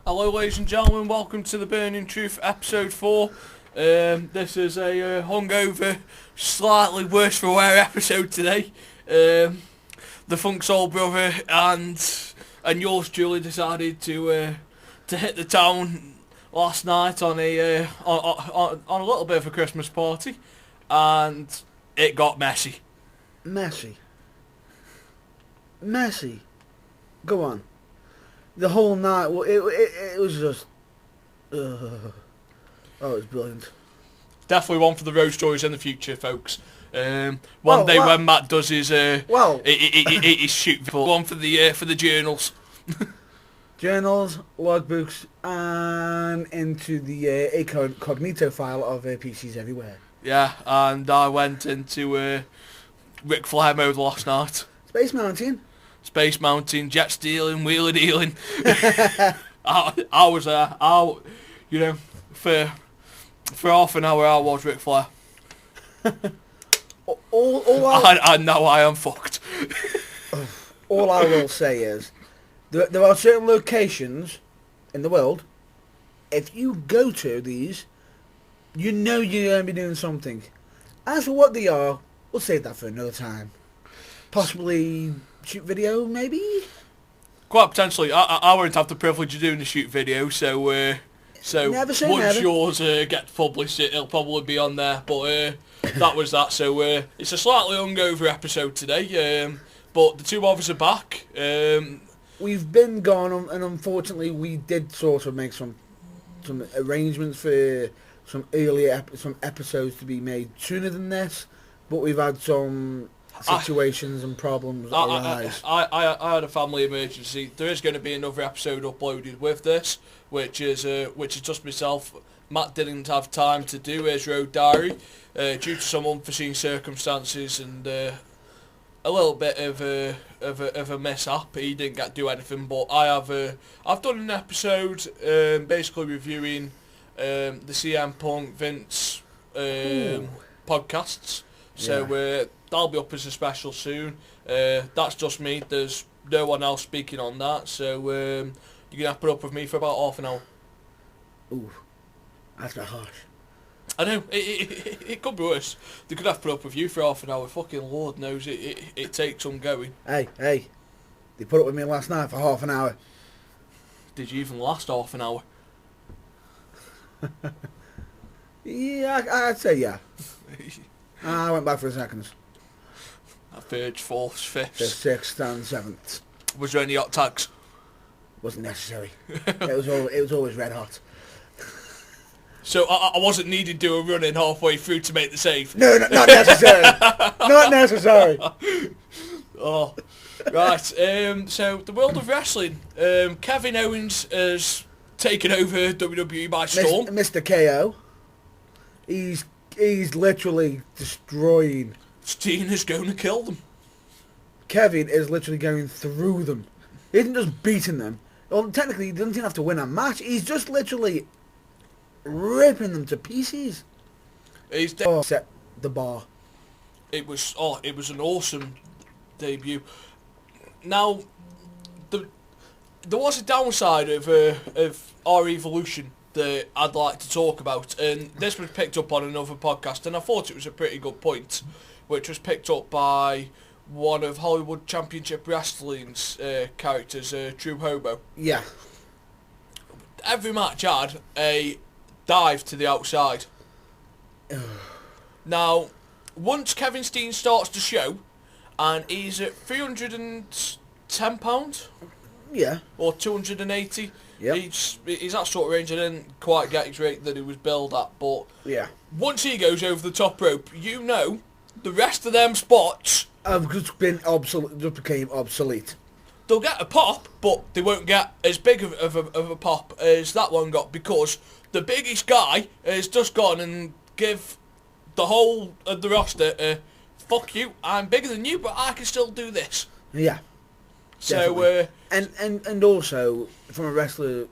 Hello ladies and gentlemen, welcome to the Burning Truth episode 4. This is a hungover, slightly worse for wear episode today. The Funk Soul Brother and yours Julie decided to hit the town last night on a little bit of a Christmas party, and it got messy. Messy. Go on. The whole night, well, it was just... oh, it was brilliant. Definitely one for the road stories in the future, folks. One day when Matt does his his shoot, one for the journals. Journals, logbooks, and into the incognito file of PCs everywhere. Yeah, and I went into Ric Flair mode last night. Space Mountain, jet stealing, wheeler dealing. I was there. For half an hour I was Ric Flair. I know I am fucked. All I will say is, there are certain locations in the world, if you go to these, you know you're going to be doing something. As for what they are, we'll save that for another time. Possibly shoot video, maybe? Quite potentially. I won't have the privilege of doing the shoot video, so once yours gets published, it'll probably be on there. But that was that. So it's a slightly hungover episode today, but the two of us are back. We've been gone, and unfortunately we did sort of make some arrangements for some some episodes to be made sooner than this, but we've had some situations and problems arise. I had a family emergency. There is going to be another episode uploaded with this, which is just myself. Matt didn't have time to do his road diary due to some unforeseen circumstances and a little bit of a mishap. He didn't get to do anything, but I've done an episode basically reviewing the CM Punk Vince podcasts. So that'll be up as a special soon. That's just me. There's no one else speaking on that. So you're going to have to put up with me for about half an hour. Ooh, that's not harsh. I know. It could be worse. They could have to put up with you for half an hour. Fucking Lord knows it takes some going. Hey. They put up with me last night for half an hour. Did you even last half an hour? Yeah, I'd say yeah. I went back for the seconds. Third, fourth, fifth. The sixth and seventh. Was there any hot tags? Wasn't necessary. It was always red hot. So I wasn't needed to do a run in halfway through to make the save? No, not necessary. Not necessary. Oh, right. So the world of wrestling. Kevin Owens has taken over WWE by storm. Mr. KO. He's literally destroying. Steener's going to kill them. Kevin is literally going through them. He isn't just beating them. Well, technically, he doesn't even have to win a match. He's just literally ripping them to pieces. Set the bar. It was an awesome debut. Now, there was a downside of our evolution that I'd like to talk about, and this was picked up on another podcast, and I thought it was a pretty good point, which was picked up by one of Hollywood Championship Wrestling's characters, True Hobo. Yeah. Every match had a dive to the outside. Now, once Kevin Steen starts to show, and he's at £310, yeah, or 280. Yep. He's that sort of range. I didn't quite get his rate that he was billed at, but yeah, once he goes over the top rope, you know the rest of them spots have just been became obsolete. They'll get a pop, but they won't get as big of a pop as that one got, because the biggest guy has just gone and give the whole of the roster fuck you, I'm bigger than you, but I can still do this. Yeah. So and also from a wrestler's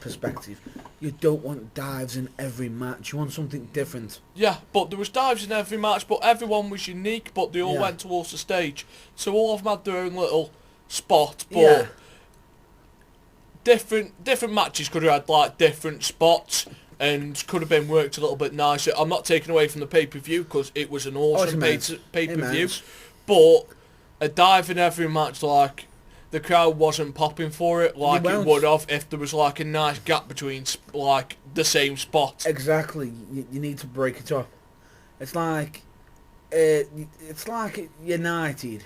perspective, you don't want dives in every match. You want something different. Yeah, but there was dives in every match, but everyone was unique, but they all went towards the stage. So all of them had their own little spot, but different matches could have had like different spots and could have been worked a little bit nicer. I'm not taking away from the pay-per-view because it was an awesome pay-per-view, but a dive in every match, like the crowd wasn't popping for it like it would have if there was like a nice gap between like the same spot. Exactly. You need to break it up. It's like United,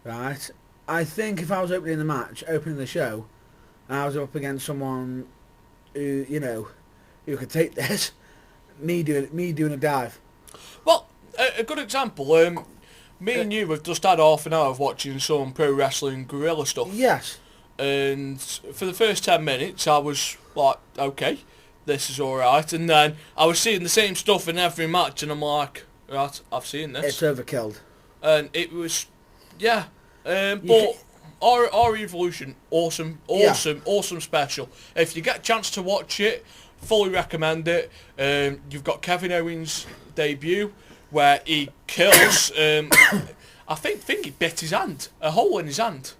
right? I think if I was opening the show, and I was up against someone who who could take this, me doing a dive. Well, a good example. Me and you have just had half an hour of watching some pro wrestling guerrilla stuff. Yes. And for the first 10 minutes, I was like, okay, this is alright. And then I was seeing the same stuff in every match, and I'm like, right, I've seen this. It's overkilled. And it was, yeah. But our Evolution, awesome special. If you get a chance to watch it, fully recommend it. You've got Kevin Owens' debut, where he kills. I think he bit his hand, a hole in his hand,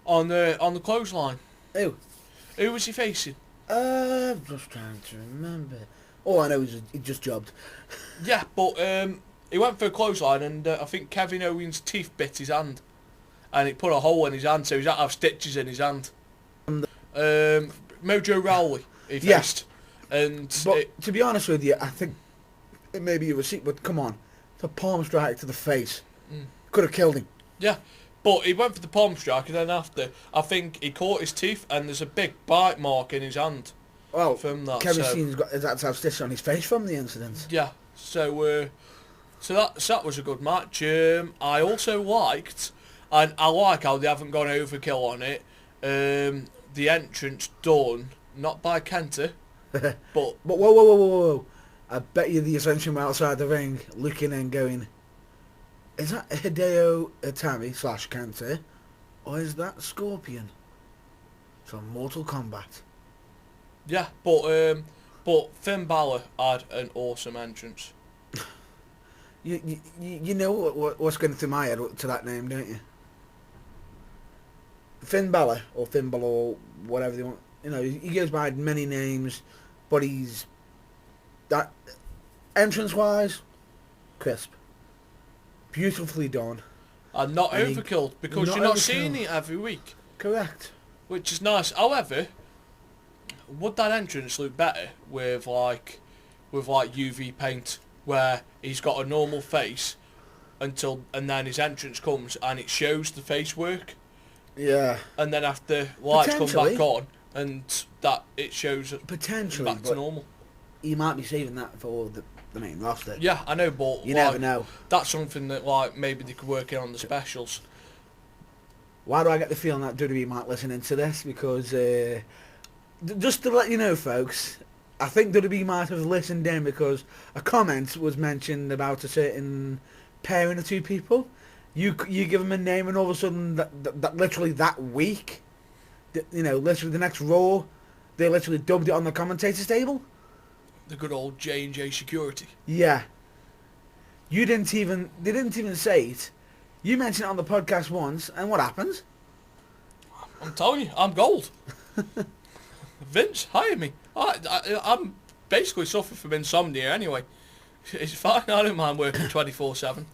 on the clothesline. Who was he facing? I'm just trying to remember. All I know is he just jobbed. Yeah, but he went for a clothesline, and I think Kevin Owens' teeth bit his hand, and it put a hole in his hand, so he's had to have stitches in his hand. Mojo Rawley he faced, but to be honest with you, I think it may be a receipt, but come on, it's a palm strike to the face. Could have killed him. Yeah, but he went for the palm strike, and then after, I think he caught his teeth, and there's a big bite mark in his hand. Well, from that, Kevin Steen's got that's how stitches on his face from the incident. Yeah, so that was a good match. I also liked, and I like how they haven't gone overkill on it. The entrance done not by Kenta, but whoa! I bet you the Ascension were outside the ring, looking and going, is that Hideo Itami / Kenta, or is that Scorpion from Mortal Kombat? Yeah, but Finn Balor had an awesome entrance. You know what's going through my head to that name, don't you? Finn Balor, or Finn Balor, whatever they want. You know, he goes by many names, but he's that entrance-wise, crisp, beautifully done, and not overkill because you're not seeing it every week. Correct. Which is nice. However, would that entrance look better with like UV paint, where he's got a normal face and then his entrance comes and it shows the face work? Yeah. And then after lights come back on and that it shows potentially back to normal. You might be saving that for the main roster. Yeah, I know, but you never know. That's something that like maybe they could work in on the specials. Why do I get the feeling that WWE might listen into this? Because just to let you know, folks, I think WWE might have listened in because a comment was mentioned about a certain pairing of two people. You give them a name, and all of a sudden, that literally that week, literally the next Raw, they literally dubbed it on the commentators table. The good old J&J security. Yeah. They didn't even say it. You mentioned it on the podcast once, and what happens? I'm telling you, I'm gold. Vince, hire me. I'm basically suffering from insomnia anyway. It's fine, I don't mind working 24/7.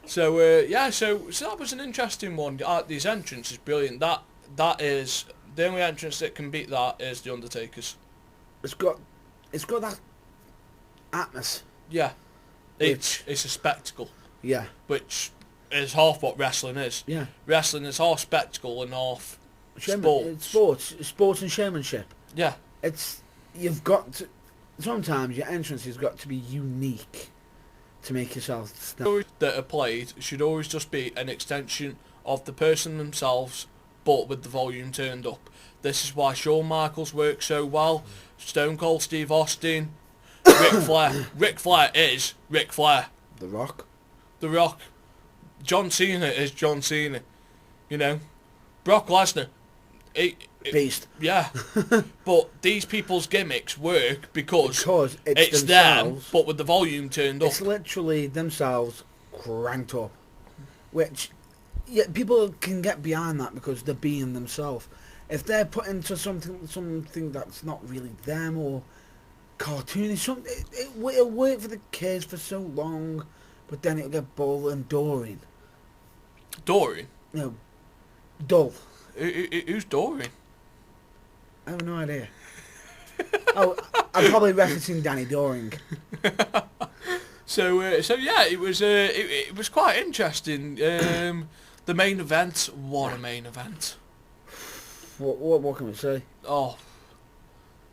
So that was an interesting one. This entrance is brilliant. That is the only entrance that can beat that is the Undertaker's. It's got that atmosphere. Yeah, it's a spectacle. Yeah, which is half what wrestling is. Yeah, wrestling is half spectacle and half sports and showmanship. Yeah, you've got to, sometimes your entrance has got to be unique to make yourself stand. That are played should always just be an extension of the person themselves, but with the volume turned up. This is why Shawn Michaels works so well. Stone Cold Steve Austin, Ric Flair. Ric Flair is Ric Flair. The Rock. The Rock. John Cena is John Cena. Brock Lesnar. Beast. Yeah. But these people's gimmicks work because it's them, but with the volume turned up. It's literally themselves cranked up. Which, Yeah, people can get behind that because they're being themselves. If they're put into something that's not really them or cartoonish, it'll work for the kids for so long, but then it'll get dull and boring. Doreen? You know, dull. Who's Doreen? I have no idea. Oh, I'm probably referencing Danny Doring. So yeah, it was quite interesting. The main event, what a main event! What can we say? Oh,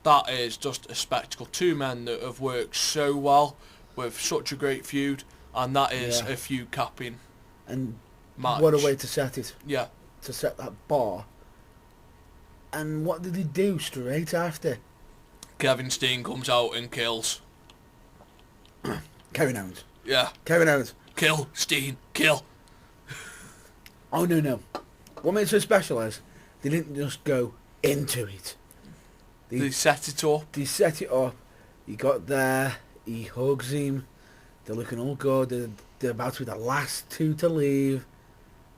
that is just a spectacle. Two men that have worked so well with such a great feud, and that is a feud capping And match. what a way to set it. Yeah. To set that bar. And what did he do straight after? Kevin Steen comes out and kills. Kevin Owens. Yeah. Kevin Owens. Kill, Steen, kill. Oh, no. What made it so special is they didn't just go into it. They set it up. They set it up. He got there. He hugs him. They're looking all good. They're about to be the last two to leave.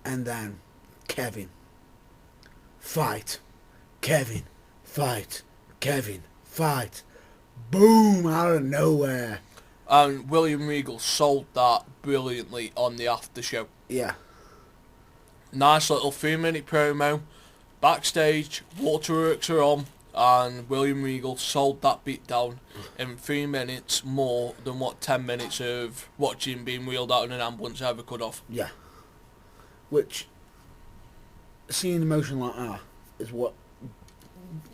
And then Kevin. Fight. Kevin. Fight. Kevin. Fight. Boom! Out of nowhere. And William Regal sold that brilliantly on the after show. Yeah. Nice little 3-minute promo. Backstage, Waterworks are on, and William Regal sold that beat down in 3 minutes more than what 10 minutes of watching being wheeled out in an ambulance ever could have. Yeah. Which, seeing emotion like that is what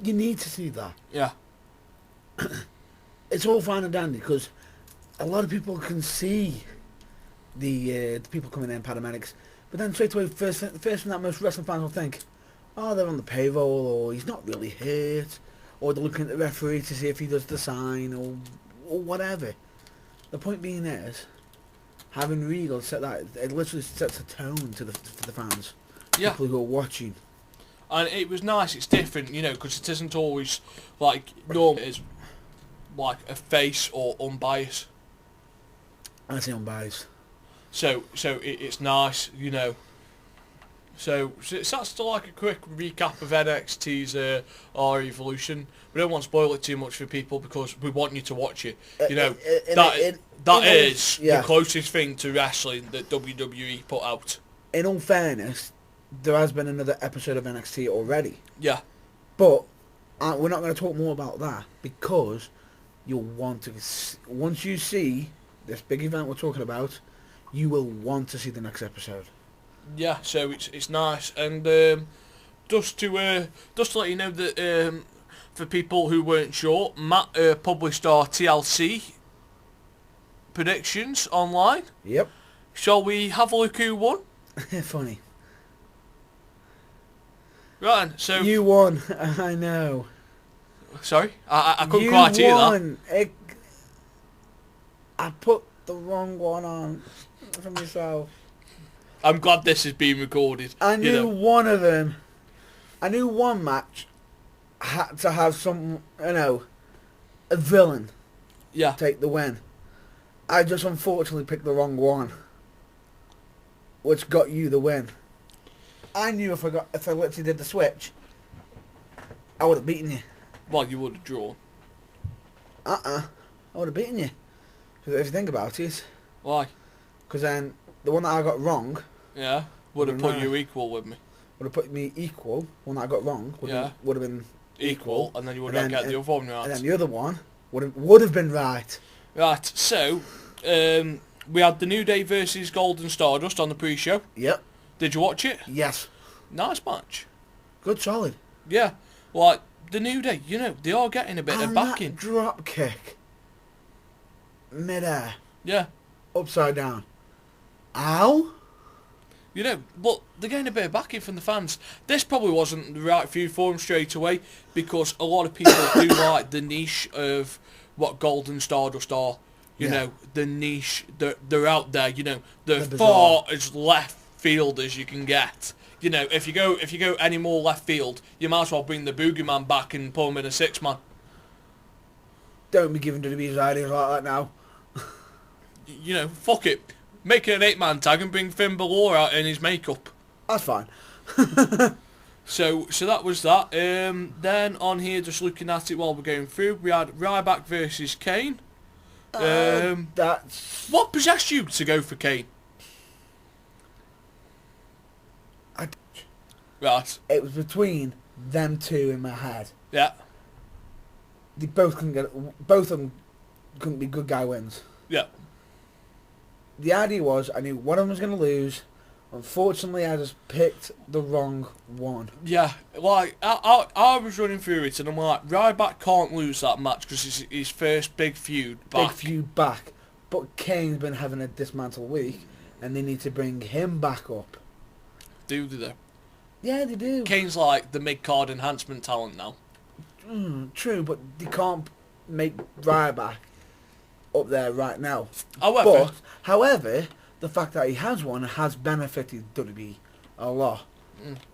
you need to see that. Yeah. It's all fine and dandy because a lot of people can see the people coming in, paramedics, but then straight away, first thing that most wrestling fans will think, oh, they're on the payroll, or he's not really hurt, or they're looking at the referee to see if he does the sign, or whatever. The point being is, having Regal set that, it literally sets a tone to the fans. Yeah. People who are watching. And it was nice, it's different, because it isn't always, like, normal. It is, like, a face or unbiased. I say unbiased. So it's nice, So that's like a quick recap of NXT's our evolution. We don't want to spoil it too much for people because we want you to watch it. That is the closest thing to wrestling that WWE put out. In all fairness, there has been another episode of NXT already. Yeah. But we're not going to talk more about that because you'll want to... Once you see this big event we're talking about, you will want to see the next episode. Yeah, so it's nice, and just to let you know that for people who weren't sure, Matt published our TLC predictions online. Yep. Shall we have a look who won? Funny. Right, so you won. I know. Sorry, I couldn't quite hear that. I put the wrong one on for myself. I'm glad this is being recorded. I knew one of them. I knew one match had to have some, a villain. Yeah. Take the win. I just unfortunately picked the wrong one, which got you the win. I knew if I literally did the switch, I would have beaten you. Well, you would have drawn. I would have beaten you. Because if you think about it. Why? Because then the one that I got wrong. Yeah. Would have put you equal with me. Would have put me equal. One that I got wrong. Would have been equal, and then you would have got the other one right. And then the other one would have been right. Right. So, we had the New Day versus Golden Stardust on the pre-show. Yep. Did you watch it? Yes. Nice match. Good, solid. Yeah. Like, the New Day, they are getting a bit of backing. That drop kick. Mid-air. Yeah. Upside down. Ow? But they're getting a bit of backing from the fans. This probably wasn't the right feud for them straight away because a lot of people do like the niche of what Golden Stardust are. The niche, they're out there, they're far as left field as you can get. If you go any more left field, you might as well bring the Boogeyman back and put him in a 6-man. Don't be giving WWE's ideas like that now. Fuck it. Make it an 8-man tag and bring Finn Balor out in his makeup. That's fine. So that was that. Then on here, just looking at it while we're going through, we had Ryback versus Kane. That's... What possessed you to go for Kane? Right. It was between them two in my head. Yeah. They both couldn't get... Both of them couldn't be good guy wins. Yeah. The idea was, I knew one of them was going to lose. Unfortunately, I just picked the wrong one. Yeah, like, I was running through it and I'm like, Ryback can't lose that match because it's his first big feud back. Big feud back. But Kane's been having a dismantle week and they need to bring him back up. Do they though? Yeah, they do. Kane's like the mid-card enhancement talent now. True, but they can't make Ryback up there right now. However, the fact that he has one has benefited WWE a lot.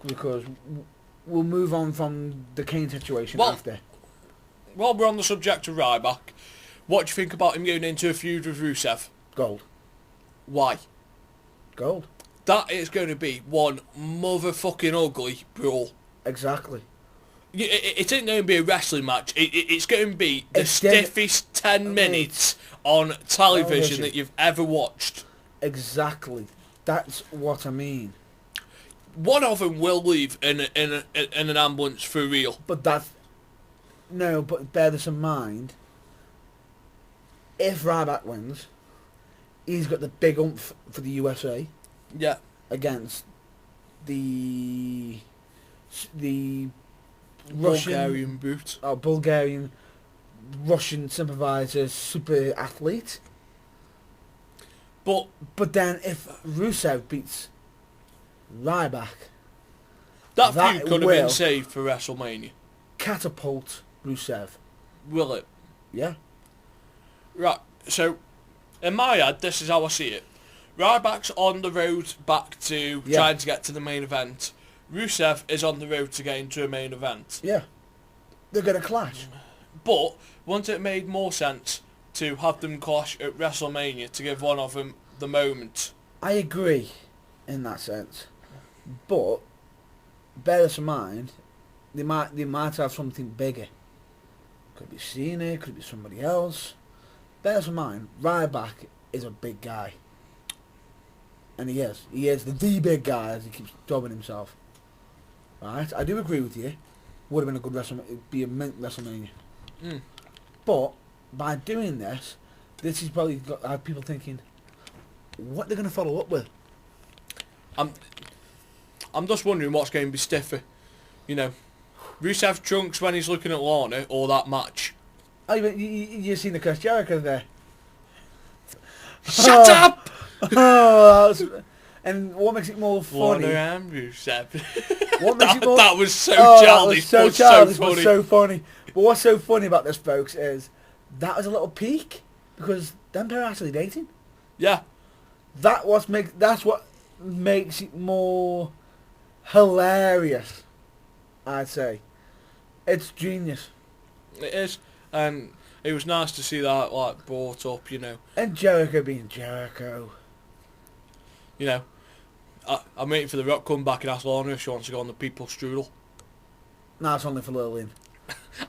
Because we'll move on from the Kane situation after. While we're on the subject of Ryback, what do you think about him going into a feud with Rusev? Gold. Why? Gold. That is going to be one motherfucking ugly brawl. Exactly. It ain't going to be a wrestling match. It's going to be the stiffest 10 minutes on television that you've ever watched. Exactly. That's what I mean. One of them will leave in an ambulance for real. But that's... No, but bear this in mind. If Ryback wins, he's got the big oomph for the USA. Yeah. Against the Bulgarian brute. Bulgarian, Russian sympathiser, super athlete. But then if Rusev beats Ryback, that feud could have been saved for WrestleMania. Catapult Rusev. Will it? Yeah. Right, so in my head, this is how I see it. Ryback's on the road back to trying to get to the main event. Rusev is on the road to getting to a main event. Yeah. They're going to clash. But wouldn't it made more sense to have them clash at WrestleMania to give one of them the moment? I agree in that sense. But bear this in mind, they might have something bigger. Could be Cena, could be somebody else. Bear this in mind, Ryback is a big guy. And he is. He is the big guy, as he keeps dubbing himself. Right? I do agree with you. Would have been a good WrestleMania. But by doing this is probably got have people thinking, what they're going to follow up with. I'm just wondering what's going to be stiffer. You know, Rusev trunks when he's looking at Lana or that match. Oh, you seen the Chris Jericho there? Shut up! And what makes it more funny? Lana and Rusev. What makes it more... That was so childish. That was so childish, but so funny. But what's so funny about this, folks, is that was a little peak because them pair are actually dating. Yeah. That's what makes it more hilarious. I'd say it's genius. It is, and it was nice to see that like brought up. You know. And Jericho being Jericho. You know, I'm waiting for The Rock to come back and ask Lana if she wants to go on the People's Strudel. No, it's only for Lillian.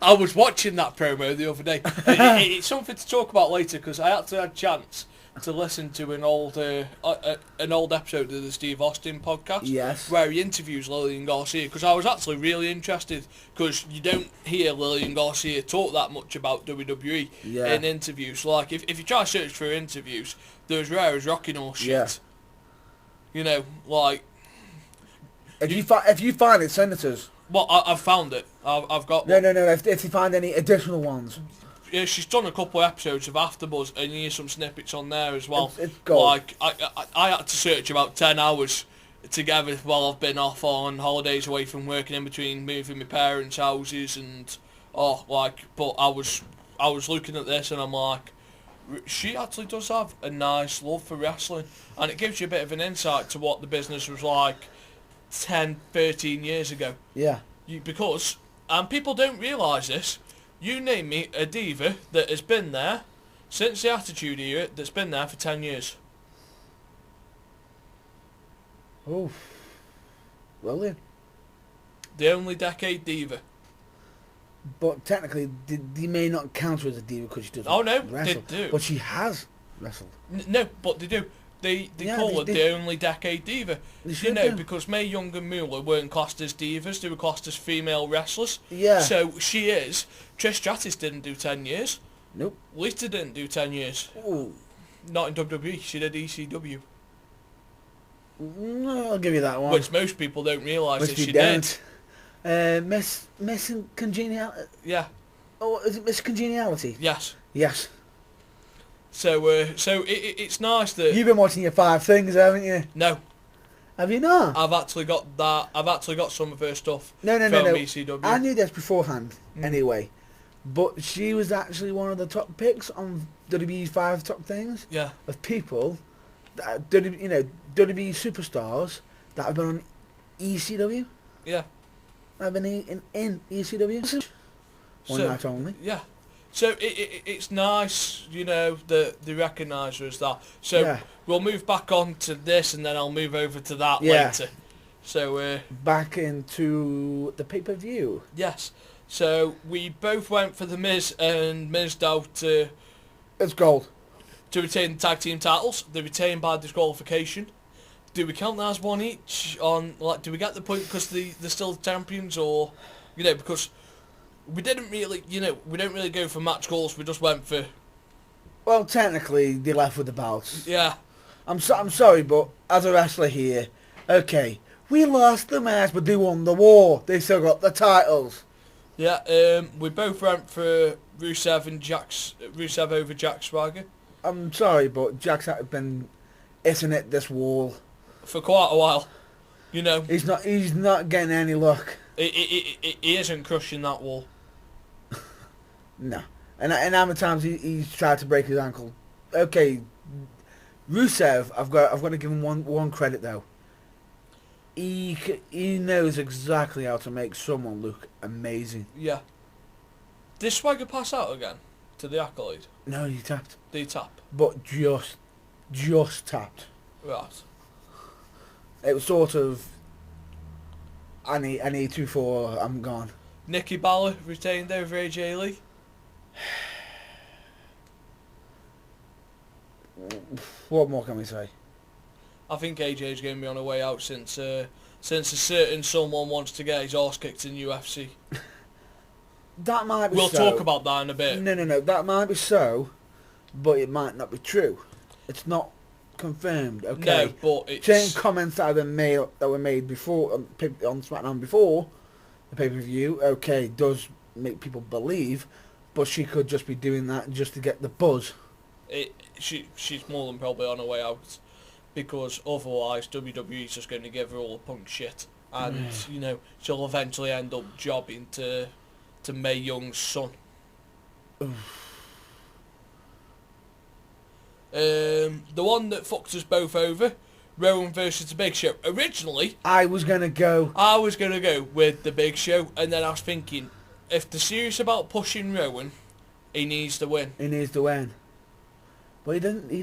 I was watching that promo the other day. It's something to talk about later because I actually had a chance to listen to an old episode of the Steve Austin podcast. Yes. Where he interviews Lillian Garcia because I was actually really interested because you don't hear Lillian Garcia talk that much about WWE in interviews. Like if you try to search for interviews, they're as rare as Rocking Horse shit. Yeah. You know, like... If you find it, send it to us. Well, I've found it. I've got one. No. If you find any additional ones. Yeah, she's done a couple of episodes of AfterBuzz, and you hear some snippets on there as well. It's gold. Like, I had to search about 10 hours together while I've been off on holidays away from working in between moving my parents' houses and... but I was looking at this and I'm like... She actually does have a nice love for wrestling, and it gives you a bit of an insight to what the business was like 10, 13 years ago. Yeah. Because people don't realise this, you name me a diva that has been there since the Attitude Era that's been there for 10 years. Oof. Well then. The only decade diva. But technically, they may not count her as a diva because she doesn't Oh no, wrestle. they do. But she has wrestled. No, but they do. They call her the only decade diva. You know, because Mae Young and Moolah weren't classed as divas, they were classed as female wrestlers. Yeah. So she is. Trish Stratus didn't do 10 years. Nope. Lita didn't do 10 years. Ooh. Not in WWE, she did ECW. No, I'll give you that one. Which most people don't realise that she did. Miss Congeniality. Yeah. Oh, is it Miss Congeniality? Yes. Yes. So it's nice that... You've been watching your 5 things, haven't you? No. Have you not? I've actually got that. I've actually got some of her stuff No. from ECW. I knew this beforehand, anyway. But she was actually one of the top picks on WWE's 5 top things. Yeah. Of people, that WWE superstars that have been on ECW. Yeah. I've been in ECW. One night only. Yeah. So it's nice, you know, that they recognise her as that. So we'll move back on to this, and then I'll move over to that later. So back into the pay-per-view. Yes. So we both went for the Miz and Mizdow It's gold. to retain the tag team titles. They retained by disqualification. Do we count that as one each? On like, do we get the point because they're still champions, or because we didn't really, we don't really go for match calls. We just went for. Well, technically, they left with the belts. Yeah. I'm sorry, but as a wrestler here, okay, we lost the match, but they won the war. They still got the titles. Yeah. We both went for Rusev over Jack Swagger. I'm sorry, but Jack's been hitting at this wall for quite a while. He's not getting any luck. He isn't crushing that wall. No. And how many times he's tried to break his ankle. Okay, Rusev, I've got to give him one credit though. He knows exactly how to make someone look amazing. Yeah. Did Swagger pass out again to the Accolade? No, he tapped. Did he tap? But just tapped. Right. It was sort of, I need 2-4, I'm gone. Nikki Bella retained over AJ Lee. What more can we say? I think AJ's going to be on her way out since a certain someone wants to get his arse kicked in UFC. That might be We'll so. talk about that in a bit. No, that might be so, but it might not be true. It's not confirmed, okay? No, but it's... Certain comments that were made before on SmackDown before the pay-per-view, okay, does make people believe, but she could just be doing that just to get the buzz. She's more than probably on her way out, because otherwise WWE's just going to give her all the punk shit, and she'll eventually end up jobbing to Mae Young's son. The one that fucked us both over, Rowan versus the Big Show. Originally, I was gonna go with the Big Show, and then I was thinking, if they're serious about pushing Rowan, he needs to win. But he didn't.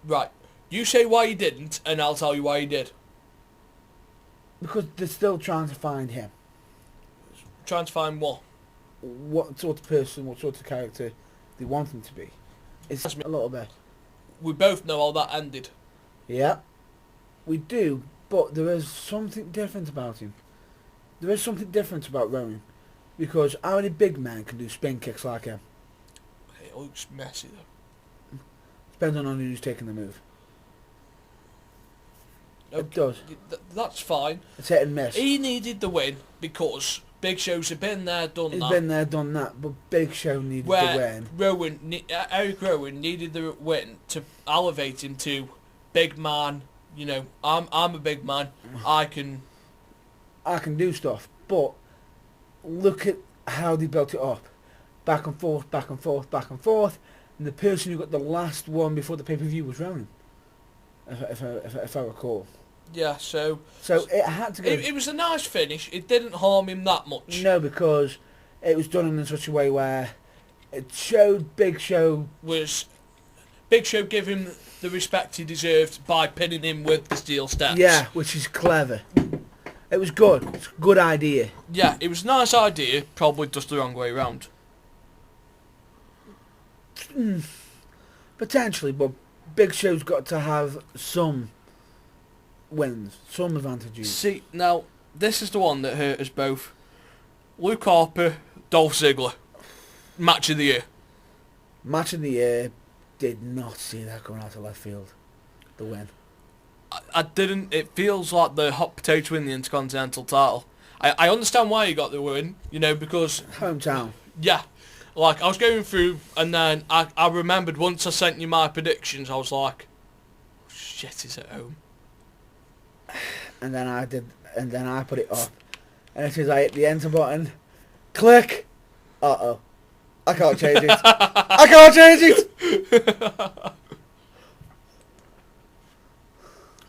Right. You say why he didn't, and I'll tell you why he did. Because they're still trying to find him. Trying to find what? What sort of person, what sort of character they want him to be. It's a little bit. We both know how that ended. Yeah, we do, but there is something different about him. There is something different about Rowan. Because how many big men can do spin kicks like him? It looks messy though. Depends on who's taking the move. Okay. It does. That's fine. It's hit and miss. He needed the win because Big Show's have been there, done that. He's been there, done that, but Big Show needed the win. Eric Rowan needed the win to elevate him to big man. I'm a big man. I can do stuff, but look at how they built it up. Back and forth, back and forth, back and forth. And the person who got the last one before the pay-per-view was Rowan, if I recall. Yeah, so it had to go... It was a nice finish. It didn't harm him that much. No, because it was done in such a way where it showed Big Show... Big Show gave him the respect he deserved by pinning him with the steel steps. Yeah, which is clever. It was good. It's a good idea. Yeah, it was a nice idea, probably just the wrong way round. Potentially, but Big Show's got to have some wins, some advantages. See, now, this is the one that hurt us both. Luke Harper, Dolph Ziggler. Match of the year. Match of the year, did not see that going out of left field. The win. I didn't. It feels like the hot potato in the Intercontinental title. I understand why he got the win, you know, because... Hometown. Yeah. Like, I was going through, and then I remembered once I sent you my predictions, I was like, oh, shit, he's at home. And then I put it up. And as soon as I hit the enter button, click. Uh-oh. I can't change it. I can't change it!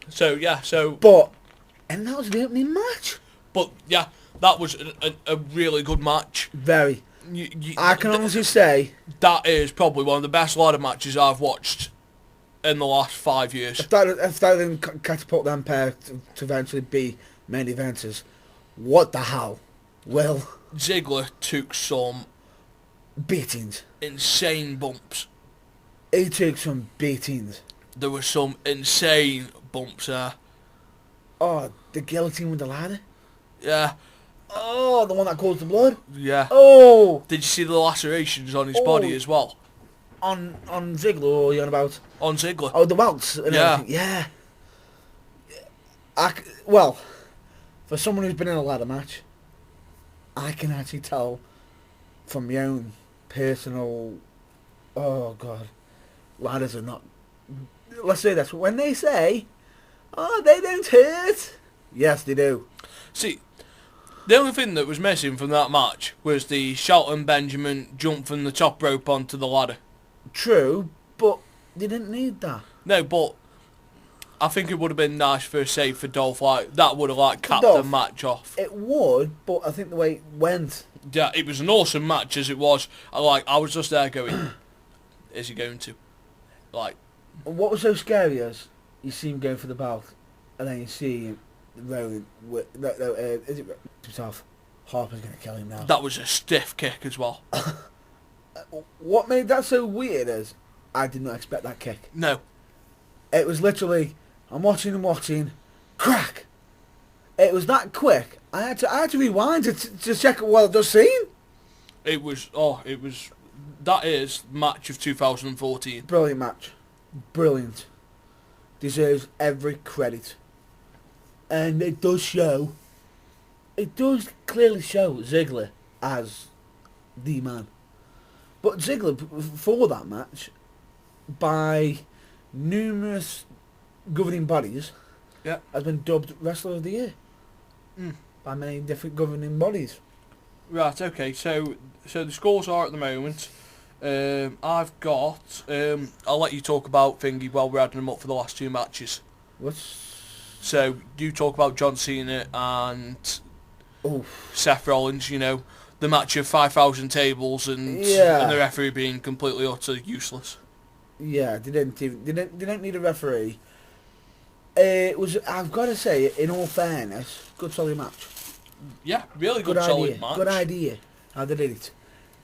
So, yeah, But, and that was the opening match. But, yeah, that was a really good match. Very. I can honestly say... That is probably one of the best ladder matches I've watched in the last 5 years. If that didn't catapult them pair to eventually be main eventers, what the hell? Well... Ziggler took some... beatings. Insane bumps. He took some beatings. There were some insane bumps there. Oh, the guillotine with the ladder? Yeah. Oh, the one that caused the blood? Yeah. Oh! Did you see the lacerations on his body as well? On Ziggler, or are you on about? On Ziggler. Oh, the welts and everything. Yeah. Well, for someone who's been in a ladder match, I can actually tell from my own personal... Oh, God. Ladders are not... Let's say this. When they say, oh, they don't hurt. Yes, they do. See, the only thing that was missing from that match was the Shelton Benjamin jump from the top rope onto the ladder. True, but they didn't need that. No, but I think it would have been nice for a save for Dolph. Like, that would have, like, capped Dolph, the match off. It would, but I think the way it went... Yeah, it was an awesome match as it was. I was just there going, is he going to? Like... What was so scary is you see him going for the belt, and then you see him rolling with... is it himself? Harper's going to kill him now. That was a stiff kick as well. What made that so weird is I did not expect that kick. No. It was literally, I'm watching, crack! It was that quick. I had to rewind to check what I'd just seen. It was, that is match of 2014. Brilliant match. Brilliant. Deserves every credit. And it does clearly show Ziggler as the man. But Ziggler, for that match, by numerous governing bodies, has been dubbed Wrestler of the Year. By many different governing bodies. Right, okay, so the scores are at the moment... I've got... I'll let you talk about Thingy while we're adding them up for the last two matches. So, you talk about John Cena and Seth Rollins, you know, the match of 5,000 tables and the referee being completely utter useless. Yeah, they didn't need a referee. It was, I've got to say, in all fairness, good solid match. Yeah, really good solid match. Good idea how they did it.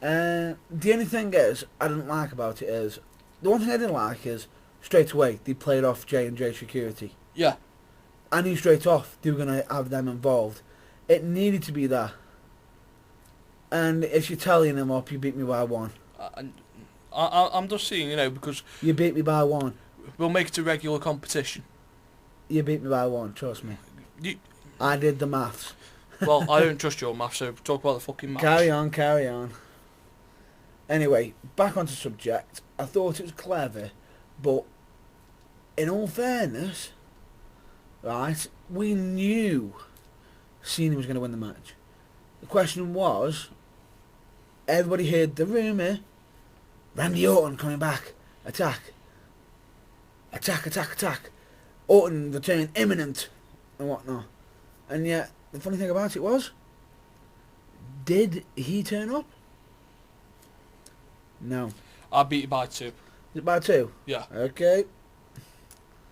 The only thing is, I didn't like about it is, the one thing I didn't like is, straight away, they played off J&J Security. Yeah. I knew straight off they were going to have them involved. It needed to be that. And if you're tallying them up, you beat me by one. I'm just seeing, you know, because... You beat me by one. We'll make it a regular competition. You beat me by one, trust me. I did the maths. Well, I don't trust your maths, so talk about the fucking maths. Carry on. Anyway, back onto subject. I thought it was clever, but in all fairness, right, we knew Cena was going to win the match. The question was, everybody heard the rumour, Randy Orton coming back, attack. Orton return imminent, and whatnot. And yet, the funny thing about it was, did he turn up? No. I beat you by 2. Is it by 2? Yeah. Okay.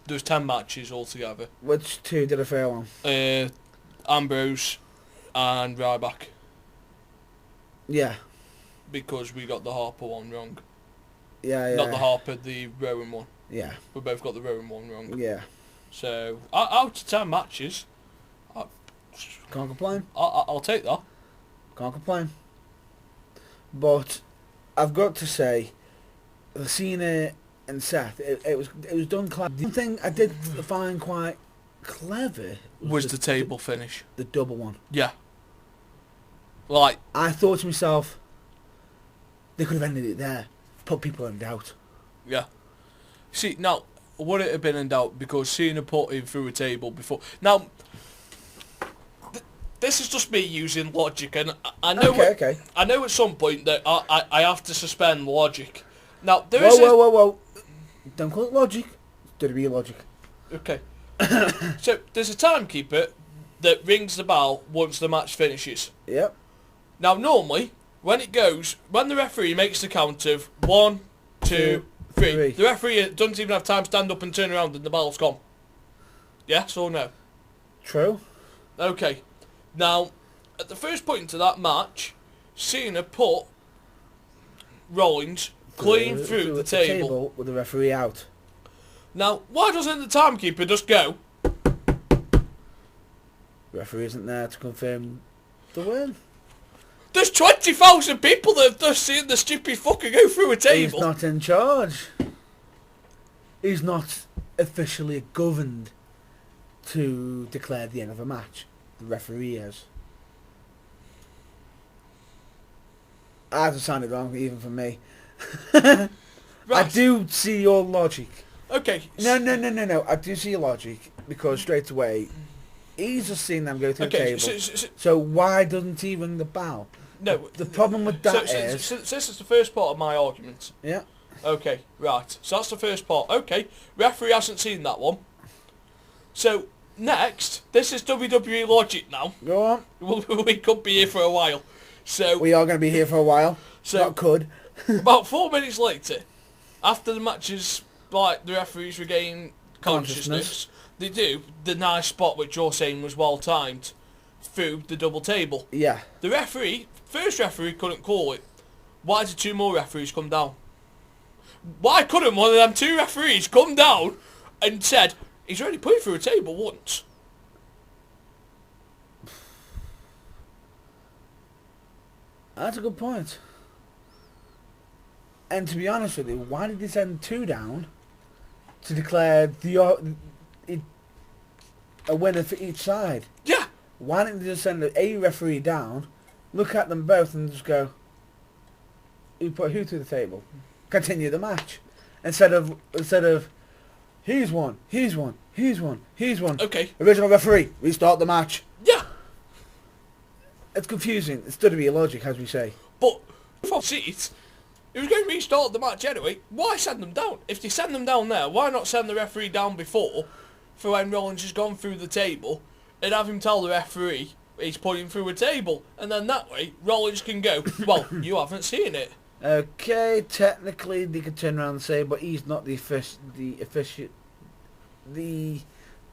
There was 10 matches altogether. Which 2 did I fail on? Ambrose and Ryback. Yeah. Because we got the Harper one wrong. Yeah. Not the Harper, the Rowan one. Yeah. We both got the Rowan one wrong. Yeah. So, out of 10 matches, Can't complain. I'll take that. Can't complain. But I've got to say, Cena and Seth, it was done clever. The thing I did find quite clever Was the table finish. the double one. Yeah. Like, I thought to myself, they could have ended it there, put people in doubt. yeah. See, now, would it have been in doubt because Cena put him through a table before? Now, this is just me using logic, and I know Okay. I know at some point that I have to suspend logic. Now, there Whoa, is whoa. Don't call it logic. It's be logic. Okay. So, there's a timekeeper that rings the bell once the match finishes. Yep. Now, normally, when the referee makes the count of 1, 2, 3, the referee doesn't even have time to stand up and turn around and the bell's gone. Yes or no? True. Okay. Now, at the first point into that match, Cena put Rollins clean through the table. With the referee out. Now, why doesn't the timekeeper just go? The referee isn't there to confirm the win. There's 20,000 people that have just seen the stupid fucker go through a table. He's not in charge. He's not officially governed to declare the end of a match. The referee is. That sounded wrong, even for me. Right. I do see your logic. Okay. No. I do see your logic because straight away, he's just seen them go through the table. So why doesn't he ring the bell? No. The problem with that is... So this is the first part of my argument. Yeah. Okay, right. So that's the first part. Okay, referee hasn't seen that one. So, next, this is WWE logic now. Go on. We could be here for a while. So We are going to be here for a while. So- Not could. about 4 minutes later, after the matches, like, the referees regain consciousness, they do the nice spot which you're saying was well timed through the double table. Yeah. The first referee couldn't call it. Why did 2 more referees come down? Why couldn't one of them 2 referees come down and said, he's already put it through a table once? That's a good point. And to be honest with you, why did they send 2 down to declare a winner for each side? Yeah. Why didn't they just send a referee down, look at them both and just go, who put who through the table? Continue the match. Instead of he's won. Okay. Original referee, restart the match. Yeah. It's confusing. It's still to be illogic, as we say. But if I see it, it was going to restart the match anyway. Why send them down? If they send them down there, why not send the referee down before, for when Rollins has gone through the table, and have him tell the referee he's putting through a table, and then that way Rollins can go, well, you haven't seen it. Okay, technically they could turn around and say, but he's not the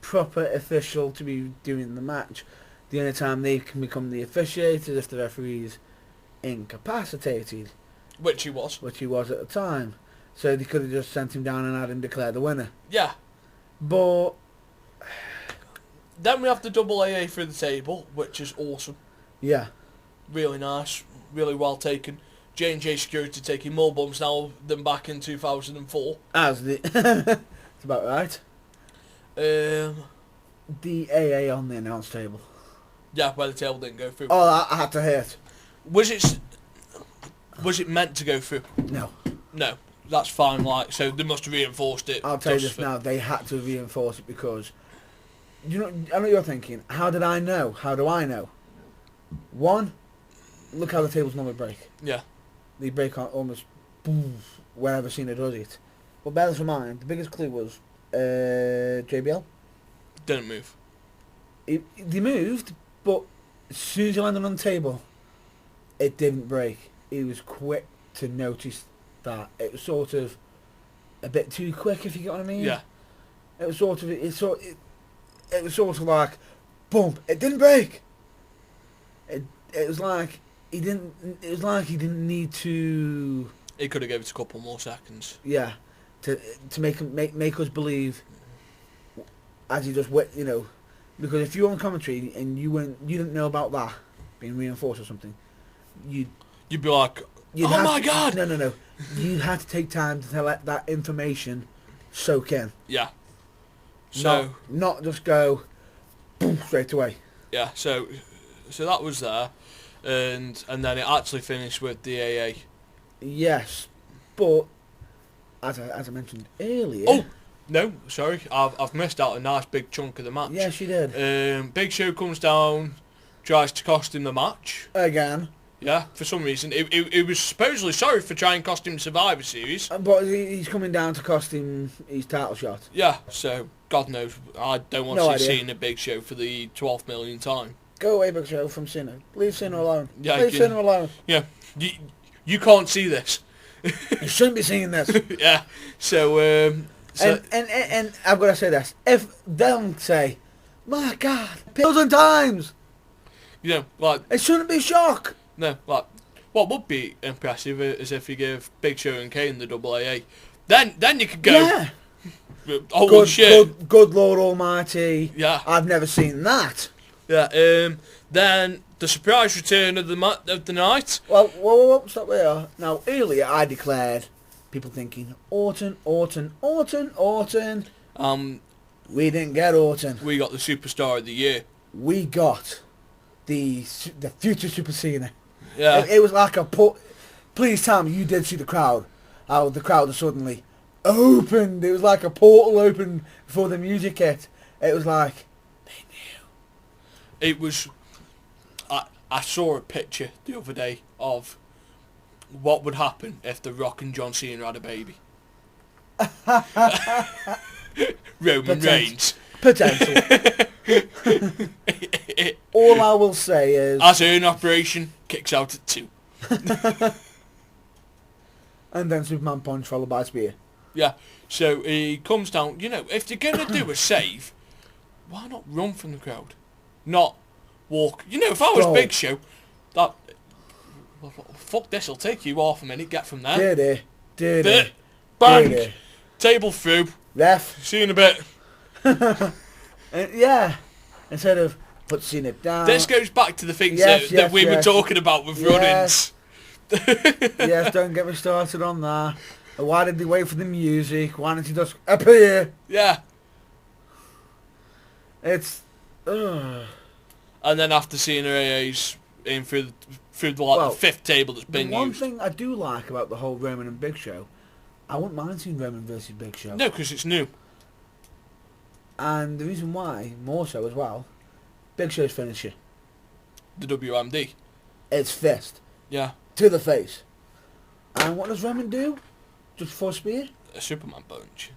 proper official to be doing the match. The only time they can become the officiator is if the referee's incapacitated. Which he was. Which he was at the time. So they could have just sent him down and had him declare the winner. Yeah. But then we have the double AA through the table, which is awesome. Yeah. Really nice. Really well taken. J&J Security taking more bumps now than back in 2004. As the... It's about right. The AA on the announce table. Yeah, where the table didn't go through. Oh, I had to hurt. Was it meant to go through? No. No. That's fine, like, so they must have reinforced it. I'll tell you this now, they had to reinforce it because, you know, I know what you're thinking, how did I know? How do I know? One, look how the tables normally break. Yeah. They break on almost boom, wherever Cena does it. But bear this in mind, the biggest clue was JBL. Didn't move. They moved, but as soon as he landed on the table, it didn't break. He was quick to notice that. It was sort of a bit too quick, if you get what I mean. Yeah. It was sort of it was sort of like, boom! It didn't break. It was like he didn't. It was like he didn't need to. He could have given it a couple more seconds. Yeah, to make us believe. As he just went, because if you're on commentary and you didn't know about that being reinforced or something, you'd be like, oh my god! No. You had to take time to let that information soak in. Yeah. So not just go boom straight away. Yeah. So that was there, and then it actually finished with the AA. Yes, but as I mentioned earlier. Oh no, sorry, I've missed out a nice big chunk of the match. Yes, you did. Big Show comes down, tries to cost him the match Again. Yeah, for some reason. It was supposedly sorry for trying to cost him Survivor Series. But he's coming down to cost him his title shot. Yeah, so God knows. I don't want to see Cena Big Show for the 12th millionth time. Go away, Big Show, from Cena. Leave Cena alone. Yeah, Leave Cena alone. Yeah, you can't see this. You shouldn't be seeing this. Yeah, so... And I've got to say this. If them say, my God, 1,000 times. Like... It shouldn't be shock. No, like, what would be impressive is if you give Big Show and Kane the double AA. Then you could go, yeah. Holy shit. Good Lord Almighty. Yeah. I've never seen that. Yeah, then the surprise return of the night. Well, stop there. Now, earlier I declared, people thinking, Orton. We didn't get Orton. We got the Superstar of the Year. We got the future Super Cena. Yeah. It was like please tell me you did see the crowd. How the crowd suddenly opened. It was like a portal opened before the music hit. It was like, they knew. It was... I saw a picture the other day of what would happen if The Rock and John Cena had a baby. Roman Reigns. Potential. All I will say is... As an operation, kicks out at 2. And then Superman punch followed by spear. Yeah, so he comes down. If they're going to do a save, why not run from the crowd? Not walk. If I was Big Show, that... Well, fuck this, I'll take you off a minute, get from there. Did Bang! Table through. Ref. See you in a bit. Yeah. Instead of put Cena down. This goes back to the things that we were talking about with run-ins. Yes, don't get me started on that. Why did they wait for the music? Why didn't he just appear? Yeah. It's... And then after Cena AA's in through the fifth table that's been one used. thing I do like about the whole Roman and Big Show, I wouldn't mind seeing Roman versus Big Show. No, because it's new. And the reason why, more so as well, Big Show's finisher. The WMD. It's fist. Yeah. To the face. And what does Roman do? Just before spear? A Superman punch.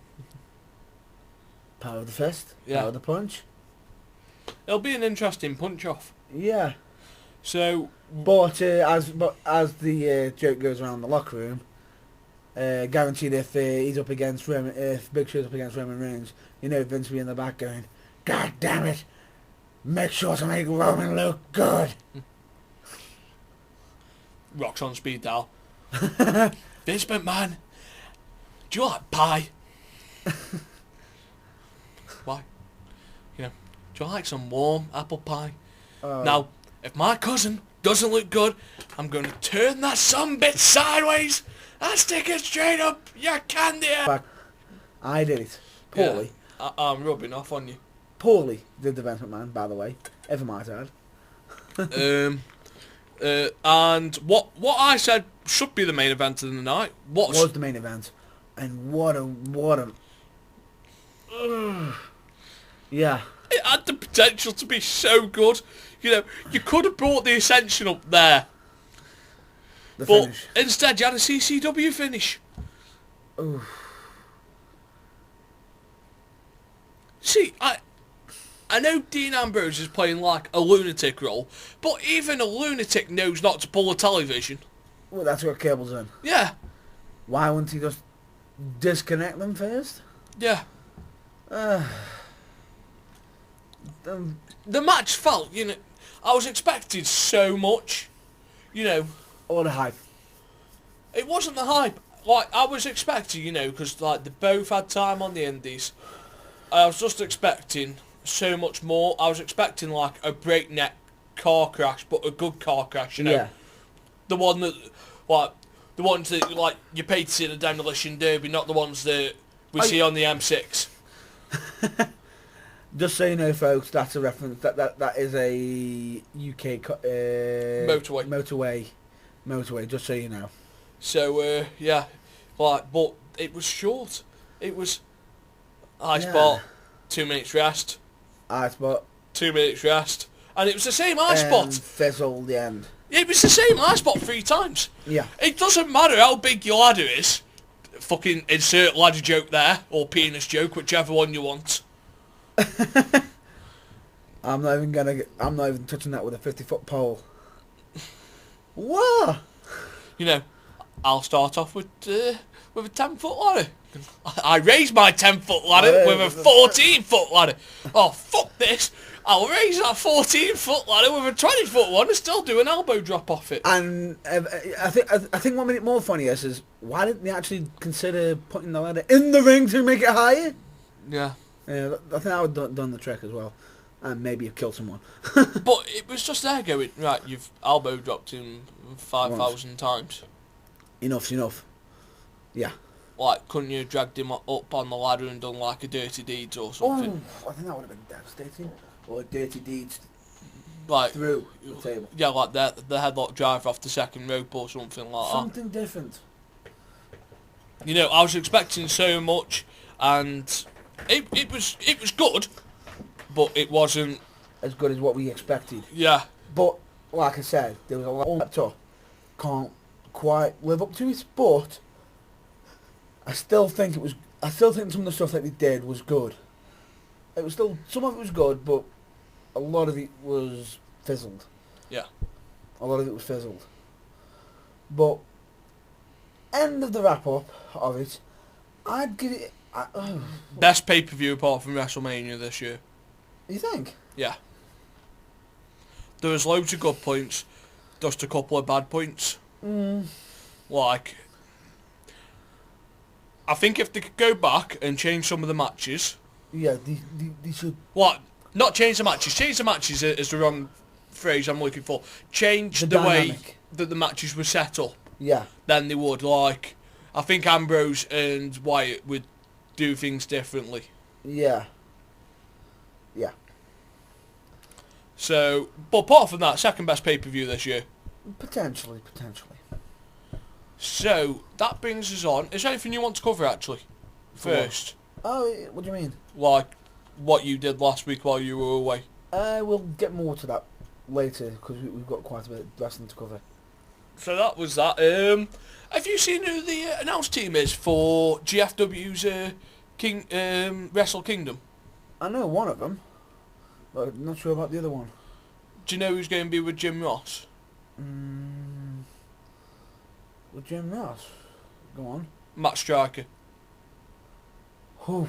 Power of the fist. Yeah. Power of the punch. It'll be an interesting punch-off. Yeah. So... But as the joke goes around the locker room, guaranteed if he's up against Roman, if Big Show's up against Roman Reigns, Vince will be in the back going, God damn it, make sure to make Roman look good. Rock's on speed dial. Vince McMahon, do you like pie? Why? Do you like some warm apple pie? Now, if my cousin doesn't look good, I'm going to turn that sumbitch sideways and stick it straight up your candy. I did it. Poorly. Yeah, I'm rubbing off on you. Poorly did the Vince McMahon, by the way. Ever might add. And what I said should be the main event of the night was the main event. And what a yeah. It had the potential to be so good. You could have brought the Ascension up there. But finish. Instead you had a CCW finish. Oof. See, I know Dean Ambrose is playing like a lunatic role, but even a lunatic knows not to pull a television. Well, that's what Cable's in. Yeah. Why wouldn't he just disconnect them first. Yeah. Um, The match felt, I was expecting so much, all the hype. it wasn't the hype. Like, I was expecting, because, like, they both had time on the indies. I was just expecting so much more. I was expecting, like, a breakneck car crash, but a good car crash, Yeah. The one that, like, the ones that, like, you pay to see the Demolition Derby, not the ones that we see on the M6. Just so you know, folks, that's a reference. That is a UK motorway. Just so you know. So yeah, like, but it was short. It was high Yeah. spot, 2 minutes rest, High spot. 2 minutes rest, and it was the same high spot. Fizzle the end. It was the same high spot 3 times. Yeah. It doesn't matter how big your ladder is. Fucking insert ladder joke there, or penis joke, whichever one you want. I'm not even touching that with a 50-foot pole. What? I'll start off with a 10-foot ladder. I raised my 10-foot ladder with a 14-foot ladder. Oh, fuck this. I'll raise that 14-foot ladder with a 20-foot one and still do an elbow drop off it. And I think what made it more funny is why didn't they actually consider putting the ladder in the ring to make it higher? Yeah. Yeah, I think that would have done the trick as well. And maybe have killed someone. But it was just there going, right, you've elbow dropped him 5,000 times. Enough's enough. Yeah. Like, couldn't you have dragged him up on the ladder and done like a dirty deeds or something? Oh, I think that would have been devastating. Or dirty deeds Like, through the table. yeah, like the headlock driver off the second rope or something like Something different. that. I was expecting so much, and it was good, but it wasn't As good as what we expected. Yeah. But, like I said, there was a lot of can't quite live up to it, but I still think some of the stuff that they did was good. It was still, some of it was good, but a lot of it was fizzled. Yeah. A lot of it was fizzled. But, end of the wrap-up of it, I'd give it... Best pay-per-view apart from WrestleMania this year. You think? Yeah. There was loads of good points, just a couple of bad points. Like, I think if they could go back and change some of the matches... Yeah, they should... What? Not change the matches. Change the matches is the wrong phrase I'm looking for. Change the way dynamic that the matches were set up. Yeah. Then they would. Like, I think Ambrose and Wyatt would do things differently. Yeah. Yeah. So, but apart from that, second best pay-per-view this year. Potentially. So, that brings us on. Is there anything you want to cover, actually? First. Oh, what do you mean? Like, what you did last week while you were away. We'll get more to that later, because we've got quite a bit of wrestling to cover. So that was that. Have you seen who the announced team is for GFW's Wrestle Kingdom? I know one of them, but I'm not sure about the other one. Do you know who's going to be with Jim Ross? With Jim Ross. Go on. Matt Striker. Whew.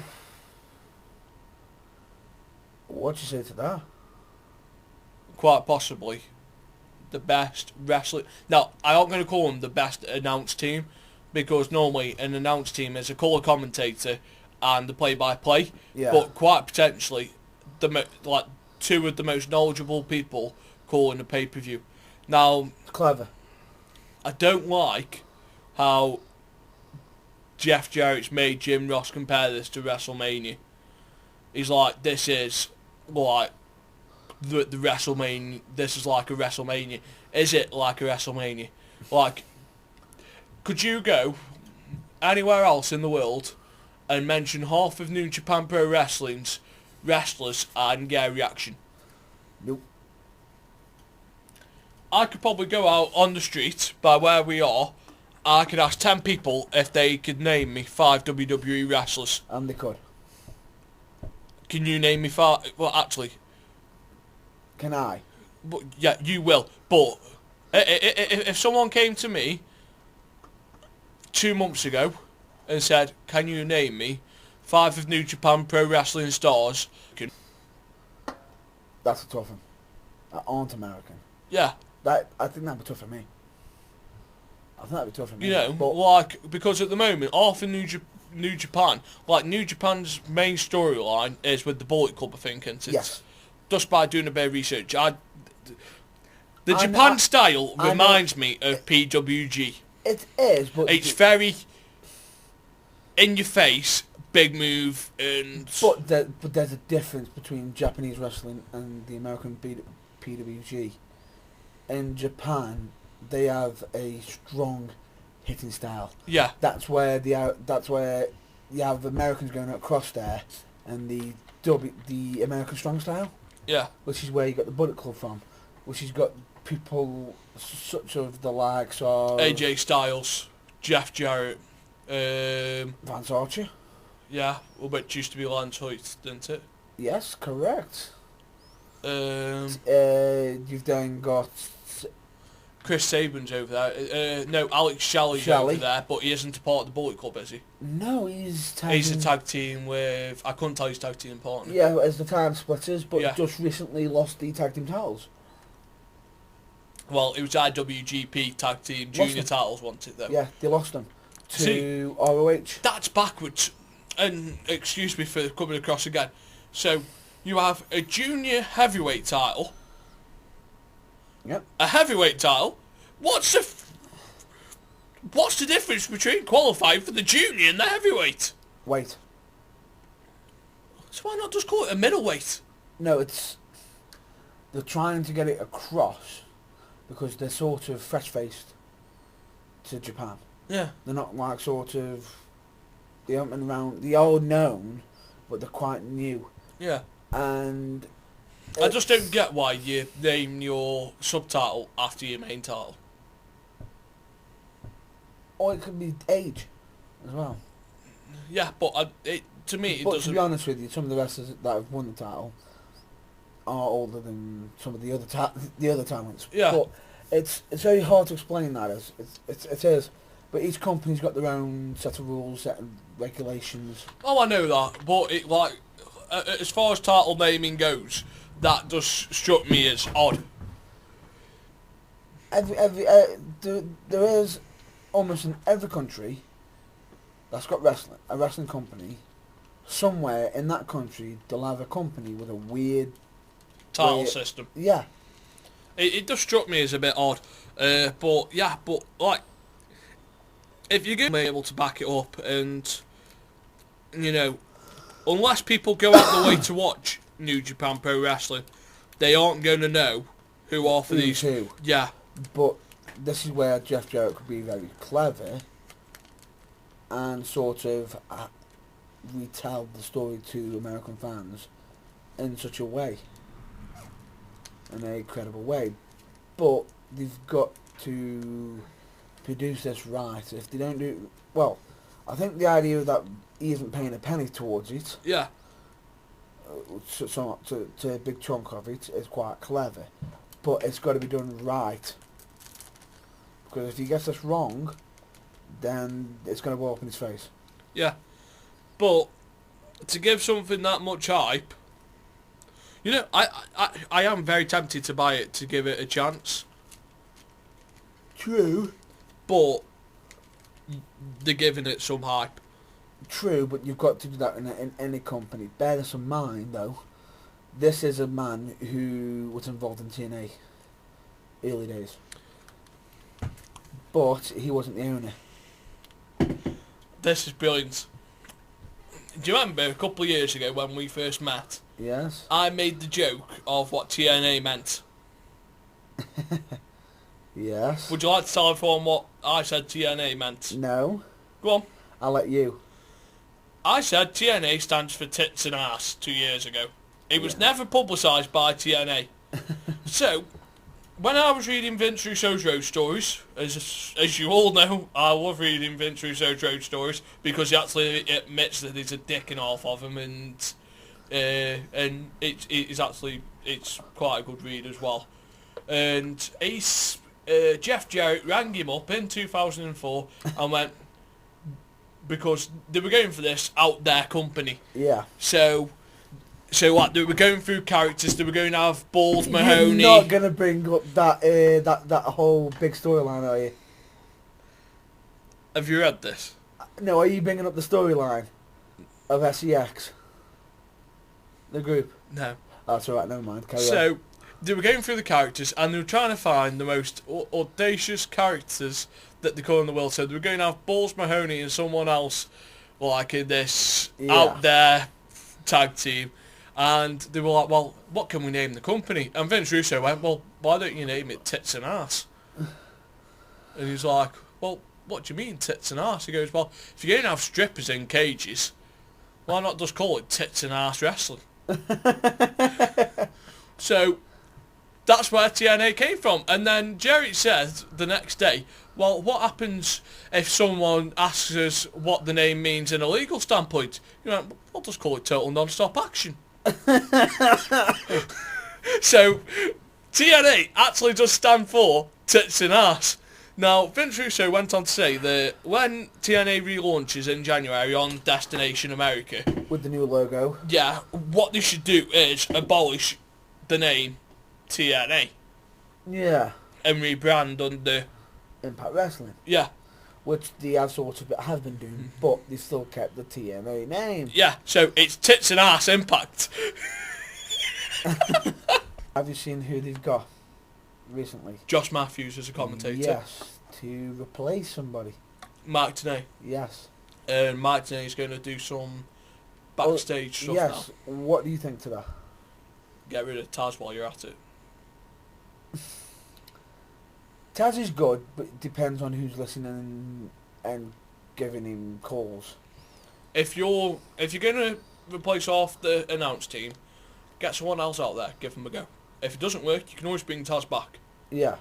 What'd you say to that? Quite possibly the best wrestling. Now, I'm not going to call them the best announced team, because normally an announced team is a colour commentator and the play-by-play. Yeah. But quite potentially, two of the most knowledgeable people calling a pay-per-view. Now, It's clever. I don't like how Jeff Jarrett's made Jim Ross compare this to WrestleMania. He's like, this is like the WrestleMania. This is like a WrestleMania. Is it like a WrestleMania? Like, could you go anywhere else in the world and mention half of New Japan Pro Wrestling's wrestlers and get a reaction? Nope. I could probably go out on the street by where we are. I could ask 10 people if they could name me 5 WWE wrestlers. And they could. Can you name me 5? Well, actually, Can I? but yeah, you will. But if someone came to me 2 months ago and said, "Can you name me 5 of New Japan Pro Wrestling stars?" That's a tough one. That aren't American. Yeah. I think that'd be tough for me. I think that'd be tough for me. You know, but like, because at the moment, half in New Japan, like, New Japan's main storyline is with the Bullet Club, I think, and it's yes. just by doing a bit of research. The Japan style reminds me of PWG. It is, but it's very in your face, big move, and but there's a difference between Japanese wrestling and the American PWG. In Japan, they have a strong hitting style. Yeah, that's where you have Americans going across there, and the American strong style. Yeah, which is where you got the Bullet Club from, which has got people such of the likes of AJ Styles, Jeff Jarrett, Vance Archer. Yeah, which used to be Lance Hoyt, didn't it? Yes, correct. You've then got Chris Sabin's over there. No, Alex Shelley's over there, but he isn't a part of the Bullet Club, is he? No, he's a tag team with... I couldn't tell his tag team partner. Yeah, as the Time Splitters, but just recently lost the tag team titles. Well, it was IWGP tag team junior titles, wasn't it, though? Yeah, they lost them to ROH. That's backwards. And excuse me for coming across again. So, you have a junior heavyweight title. Yep. A heavyweight title. What's the difference between qualifying for the junior and the heavyweight? Weight. So why not just call it a middleweight? No, they're trying to get it across because they're sort of fresh-faced to Japan. Yeah. They're not like sort of... They haven't been around... They are known, but they're quite new. Yeah. And... I just don't get why you name your subtitle after your main title. Or it could be age as well. Yeah, but to me it doesn't... to be honest with you, some of the wrestlers that have won the title are older than some of the other talents. Yeah. But it's very hard to explain that. It is. But each company's got their own set of rules, set of regulations. Oh, I know that, but as far as title naming goes, that just struck me as odd. There is almost in every country that's got a wrestling company. Somewhere in that country, they'll have a company with a weird title system. Yeah, it just struck me as a bit odd. But like, if you're going to be able to back it up, and unless people go out the way to watch New Japan Pro Wrestling, they aren't going to know who are for these. Who. Yeah. But this is where Jeff Jarrett could be very clever and sort of retell the story to American fans in such a way, in a credible way. But they've got to produce this right. If they don't do... Well, I think the idea that he isn't paying a penny towards it... Yeah. To a big chunk of it is quite clever, but it's got to be done right, because if he gets this wrong, then it's going to blow up in his face. Yeah, but to give something that much hype, I am very tempted to buy it, to give it a chance. True, but they're giving it some hype. True, but you've got to do that in any company. Bear this in mind, though. This is a man who was involved in TNA early days, but he wasn't the owner. This is brilliant. Do you remember a couple of years ago when we first met? Yes. I made the joke of what TNA meant. Yes. Would you like to tell everyone what I said TNA meant? No. Go on. I'll let you. I said TNA stands for tits and ass 2 years ago. It was never publicised by TNA. So, when I was reading Vince Russo's road stories, as you all know, I love reading Vince Russo's road stories because he actually admits that he's a dick in half of them, and it's quite a good read as well. And Jeff Jarrett rang him up in 2004 and went, because they were going for this out there company. Yeah. So what? They were going through characters. They were going to have Balls Mahoney. You're not gonna bring up that whole big storyline, are you? Have you read this? No, are you bringing up the storyline of SEX? The group? No. Oh, that's alright, never mind. Carry on. So they were going through the characters and they were trying to find the most audacious characters that they could in the world. So they were going to have Balls Mahoney and someone else, like in this out there tag team. And they were like, well, what can we name the company? And Vince Russo went, well, why don't you name it Tits and Arse? And he's like, well, what do you mean Tits and Arse? He goes, well, if you're going to have strippers in cages, why not just call it Tits and Arse Wrestling? So that's where TNA came from. And then Jerry said the next day, well, what happens if someone asks us what the name means in a legal standpoint? You know, I'll just call it Total Non-Stop Action. So TNA actually does stand for Tits and Arse. Now, Vince Russo went on to say that when TNA relaunches in January on Destination America, with the new logo, yeah, what they should do is abolish the name TNA. Yeah. And rebrand under Impact Wrestling. Yeah. Which they have sort of have been doing, but they still kept the TNA name. Yeah, so it's Tits and Arse Impact. Have you seen who they've got recently? Josh Matthews as a commentator. Yes, to replace somebody. Mark Tenay. Yes. And Mark Tenay is going to do some backstage stuff yes. now. What do you think to that? Get rid of Taz while you're at it. Taz is good, but it depends on who's listening and giving him calls. If you're going to replace off the announce team, get someone else out there, give them a go. If it doesn't work, you can always bring Taz back. Yeah.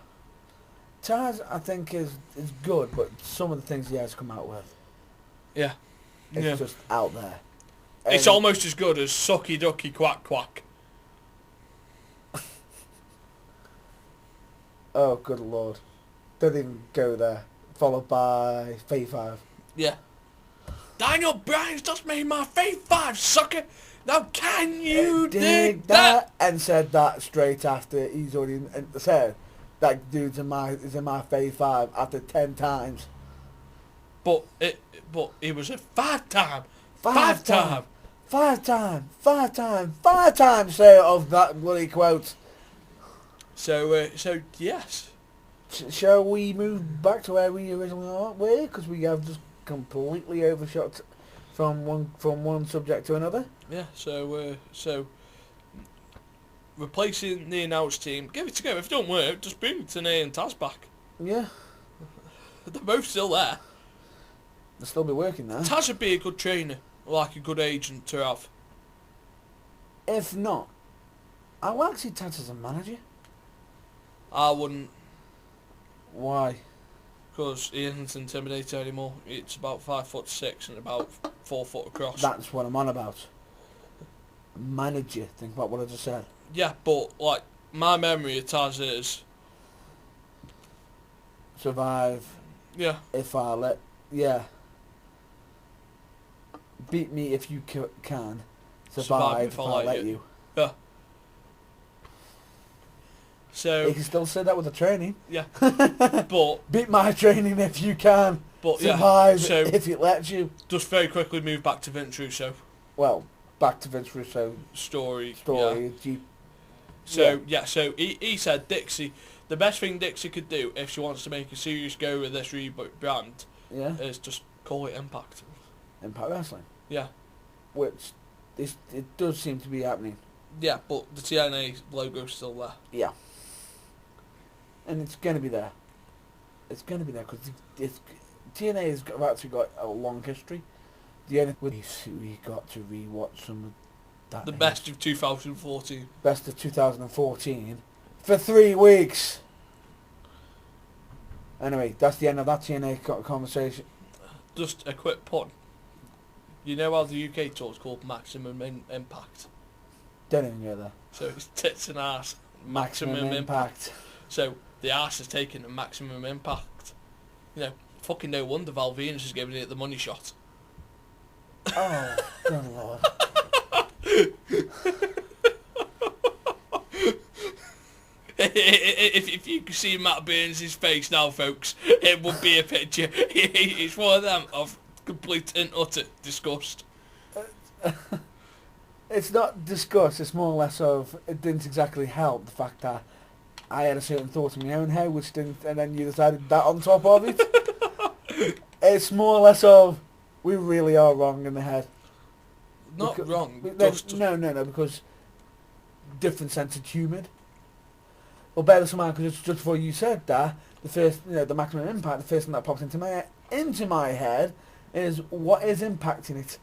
Taz, I think, is good, but some of the things he has come out with, yeah, it's just out there. It's almost as good as Sucky Ducky Quack Quack. Oh, good lord. Don't even go there. Followed by Fave 5. Yeah. Daniel Bryan's just made my Fave 5, sucker! Now can you dig that? And said that straight after he's already said that dude's in my Fave 5 after 10 times. But it was a 5-time. 5 times say of that bloody quote. So yes. Shall we move back to where we originally were? Because we have just completely overshot from one subject to another. Yeah. So replacing the announce team, give it a go. If it don't work, just bring Tenay and Taz back. Yeah. They're both still there. They'll still be working there. Taz would be a good trainer, like a good agent to have. If not, I like to see Taz as a manager. I wouldn't. Why? Because he isn't intimidating anymore. It's about 5'6" and about 4 foot across. That's what I'm on about. Manager. Think about what I just said. Yeah, but like my memory of Taz is survive. Yeah. If I let. Yeah. Beat me if you can. Survive if I let you. Yeah. So you can still say that with the training. Yeah. But beat my training if you can. But survive so if it lets you. Just very quickly move back to Vince Russo. Well, back to Vince Russo. Story. Yeah. So he said Dixie, the best thing Dixie could do if she wants to make a serious go with this rebrand, is just call it Impact. Impact Wrestling. Yeah. Which it does seem to be happening. Yeah, but the TNA logo's still there. Yeah. And it's going to be there. It's going to be there because TNA has actually got a long history. The only we got to rewatch some of that. The best of 2014. Best of 2014 for 3 weeks. Anyway, that's the end of that TNA conversation. Just a quick pun. You know how the UK tour is called Maximum Impact? Don't even go there. So it's tits and arse. Maximum Impact. So the arse is taking a maximum impact. You know, fucking no wonder Val Venus is giving it the money shot. Oh, good lord. If you could see Matt Burns' face now, folks, it would be a picture. It's one of them of complete and utter disgust. It's not disgust, it's more or less of, it didn't exactly help the fact that I had a certain thought in my own head, which didn't, and then you decided that on top of it. It's more or less of, we really are wrong in the head. Not wrong, Just... No, because different sense of humour. Well, better somehow, because just before you said that, the first, the maximum impact, the first thing that popped into my head is, what is impacting it?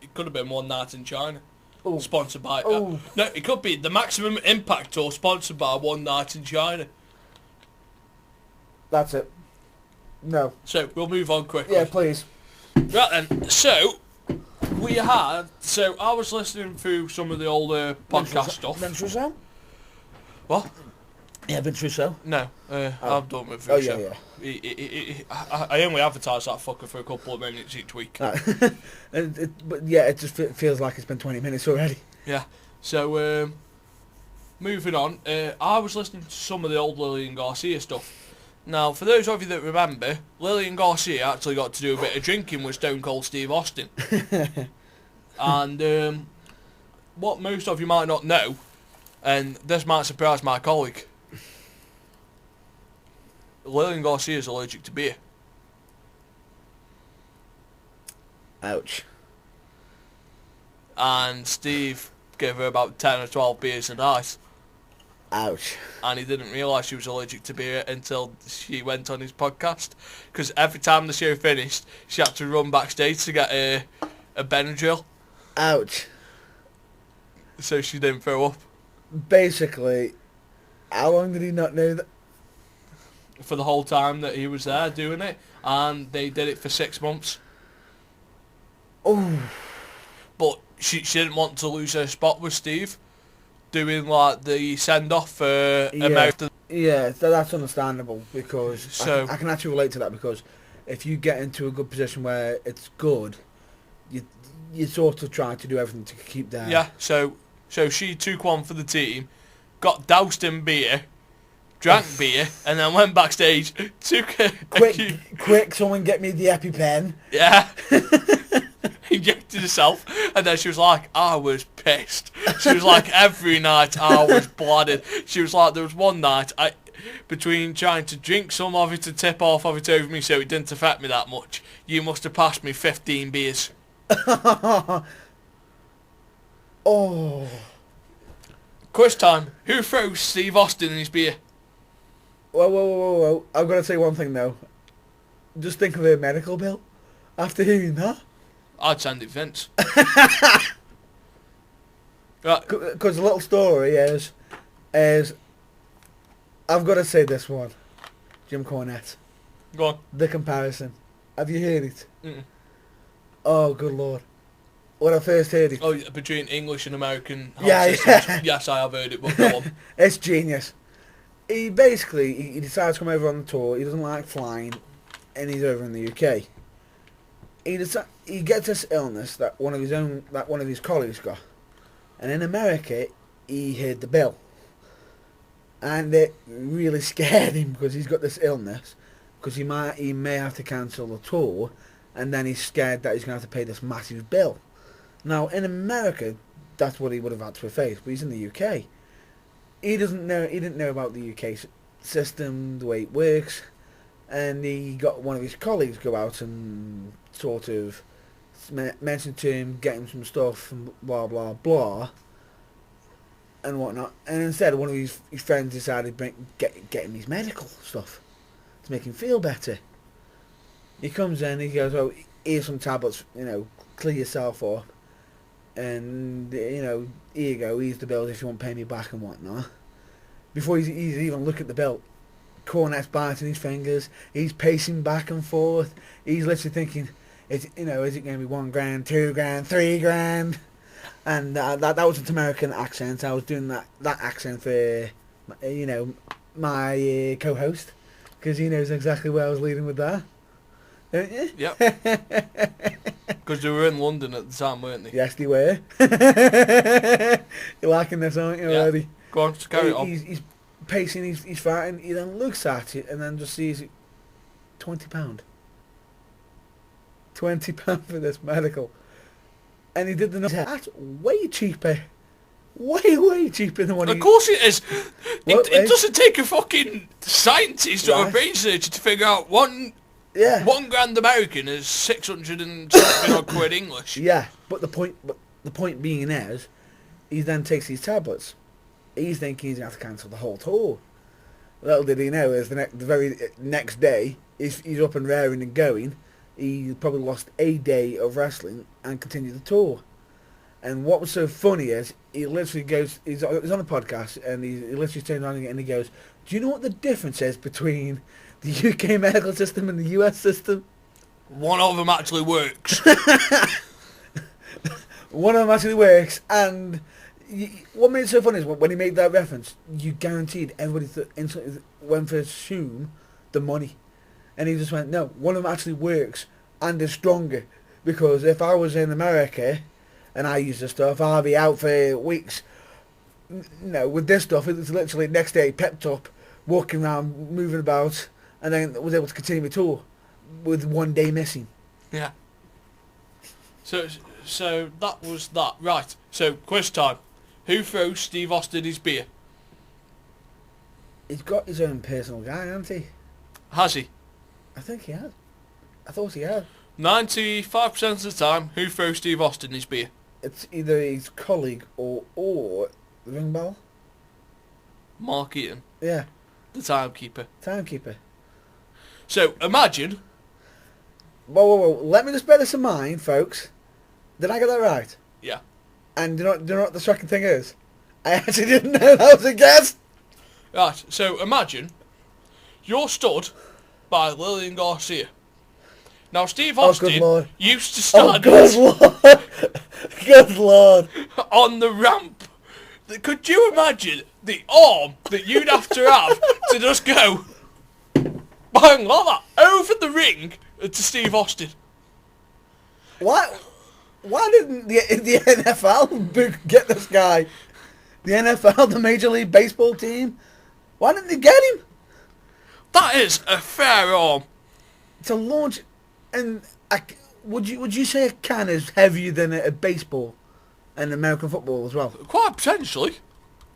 It could have been One Night in China. Ooh. Sponsored by... Ooh. No, it could be the Maximum Impact Tour sponsored by One Night in China. That's it. No. So, we'll move on quickly. Yeah, please. Right then, so I was listening through some of the older podcast stuff. Vince Russo? What? Yeah, Vince Russo. No, Oh. I'm done with Russo. Oh, yeah. I only advertise that fucker for a couple of minutes each week. But yeah, it just feels like it's been 20 minutes already. Yeah, so moving on, I was listening to some of the old Lillian Garcia stuff. Now, for those of you that remember, Lillian Garcia actually got to do a bit of drinking with Stone Cold Steve Austin. And what most of you might not know, and this might surprise my colleague, Lillian Garcia is allergic to beer. Ouch. And Steve gave her about 10 or 12 beers and ice. Ouch. And he didn't realise she was allergic to beer until she went on his podcast. Because every time the show finished, she had to run backstage to get a Benadryl. Ouch. So she didn't throw up. Basically, how long did he not know that? For the whole time that he was there doing it. And they did it for 6 months. Oh. But she didn't want to lose her spot with Steve. Doing like the send-off for America. Yeah, that's understandable, because So, I can actually relate to that, because if you get into a good position where it's good, you sort of try to do everything to keep there. Yeah, so she took one for the team, got doused in beer, drank beer, and then went backstage, took a Quick, someone get me the EpiPen. Yeah. Injected herself, and then she was like, I was pissed. She was like, every night I was blooded. She was like, there was one night, between trying to drink some of it and tip off of it over me so it didn't affect me that much, you must have passed me 15 beers. Oh. Quiz time. Who throws Steve Austin in his beer? Whoa. I've got to say one thing, though. Just think of a medical bill after hearing that. I'd send it Vince. Right. Because the little story is I've got to say this one. Jim Cornette. Go on. The comparison. Have you heard it? Mm-mm. Oh, good lord. When I first heard it. Oh, between English and American health Yeah. systems. Yes, I have heard it, but go on. It's genius. He basically, he decides to come over on the tour. He doesn't like flying, and he's over in the UK. He gets this illness that one of his colleagues got, and in America he heard the bill, and it really scared him because he's got this illness, because he may have to cancel the tour, and then he's scared that he's going to have to pay this massive bill. Now in America, that's what he would have had to face, but he's in the UK. He didn't know about the UK system, the way it works. And he got one of his colleagues go out and sort of mention to him, get him some stuff, and blah, blah, blah, and whatnot. And instead, one of his friends decided to get him his medical stuff to make him feel better. He comes in, he goes, oh, here's some tablets, clear yourself up. And, here you go, here's the bills if you want to pay me back and whatnot. Before he's even looked at the bill, Cornette's biting his fingers. He's pacing back and forth. He's literally thinking, is it going to be $1 grand, $2 grand, $3 grand? And that was an American accent. I was doing that accent for, my co-host, because he knows exactly where I was leading with that. Don't you? Yep. Because they were in London at the time, weren't they? Yes, they were. You're liking this, aren't you, Yeah. already? Go on, carry it on. He's pacing, he's fighting. He then looks at it and then just sees it. £20. £20 for this medical. And he did the numbers. That's way cheaper. Way cheaper than what Of course it is. What, It doesn't take a fucking scientist or a Right. brain surgeon to figure out one Yeah. £1,000 American is 600 and something odd quid English. Yeah, but the point being is, he then takes these tablets. He's thinking he's going to have to cancel the whole tour. Little did he know, is the very next day, he's up and raring and going. He probably lost a day of wrestling and continued the tour. And what was so funny is, he literally goes, he's on a podcast, and he literally turns around and he goes, do you know what the difference is between the UK medical system and the US system? One of them actually works. One of them actually works, and what made it so funny is when he made that reference, you guaranteed everybody instantly went to assume the money. And he just went, no, one of them actually works and is stronger. Because if I was in America and I use this stuff, I'll be out for weeks. No, with this stuff, it's literally next day pepped up, walking around, moving about, and then was able to continue the tour with 1 day missing. Yeah. So that was that. Right. So quiz time. Who throws Steve Austin his beer? He's got his own personal guy, hasn't he? Has he? I think he has. I thought he had. 95% of the time, who throws Steve Austin his beer? It's either his colleague or the ring bell. Mark Eaton, Yeah, the timekeeper. timekeeper. So imagine. Whoa. Let me just bear this in mind, folks. Did I get that right? Yeah. And do you know what the shocking thing is? I actually didn't know that was a guess. Right. So imagine you're stood by Lillian Garcia. Now Steve Oh, good Austin Lord. used to Oh, stand good Lord. Good Lord. on the ramp. Could you imagine the arm that you'd have to just go bang like that over the ring to Steve Austin? Why didn't the NFL get this guy? The NFL, the Major League Baseball team? Why didn't they get him? That is a fair arm. To launch, and would you say a can is heavier than a baseball and American football as well? Quite potentially.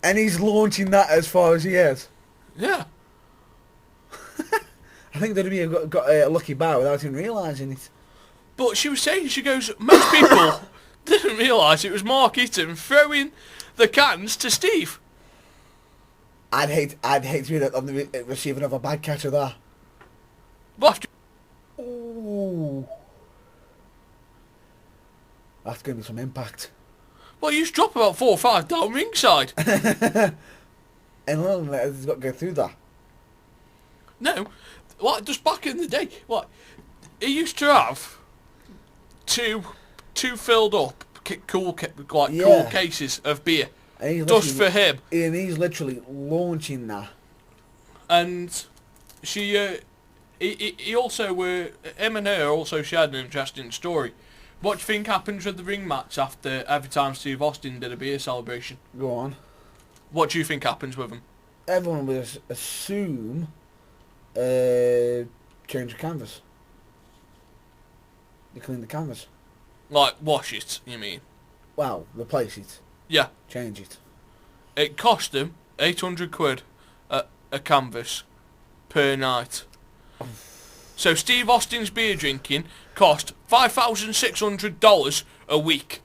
And he's launching that as far as he is. Yeah. I think WWE got a lucky bow without even realising it. But she was saying, she goes, most people didn't realise it was Mark Eaton throwing the cans to Steve. I'd hate to be on the receiving of a bad catch of that. But Ooh. That's going to be some impact. well, you should drop about 4 or 5 down ringside. And London has got to go through that. No, like just back in the day, like he used to have two filled up cool cases of beer And he's just for him. And he's literally launching that. And she, he also him and her also shared an interesting story. What do you think happens with the ring mats after every time Steve Austin did a beer celebration? Go on. What do you think happens with them? Everyone would assume change the canvas. They clean the canvas. Like wash it, you mean? Well, replace it. Yeah. Change it. It cost them 800 quid a canvas per night. So Steve Austin's beer drinking cost $5,600 a week.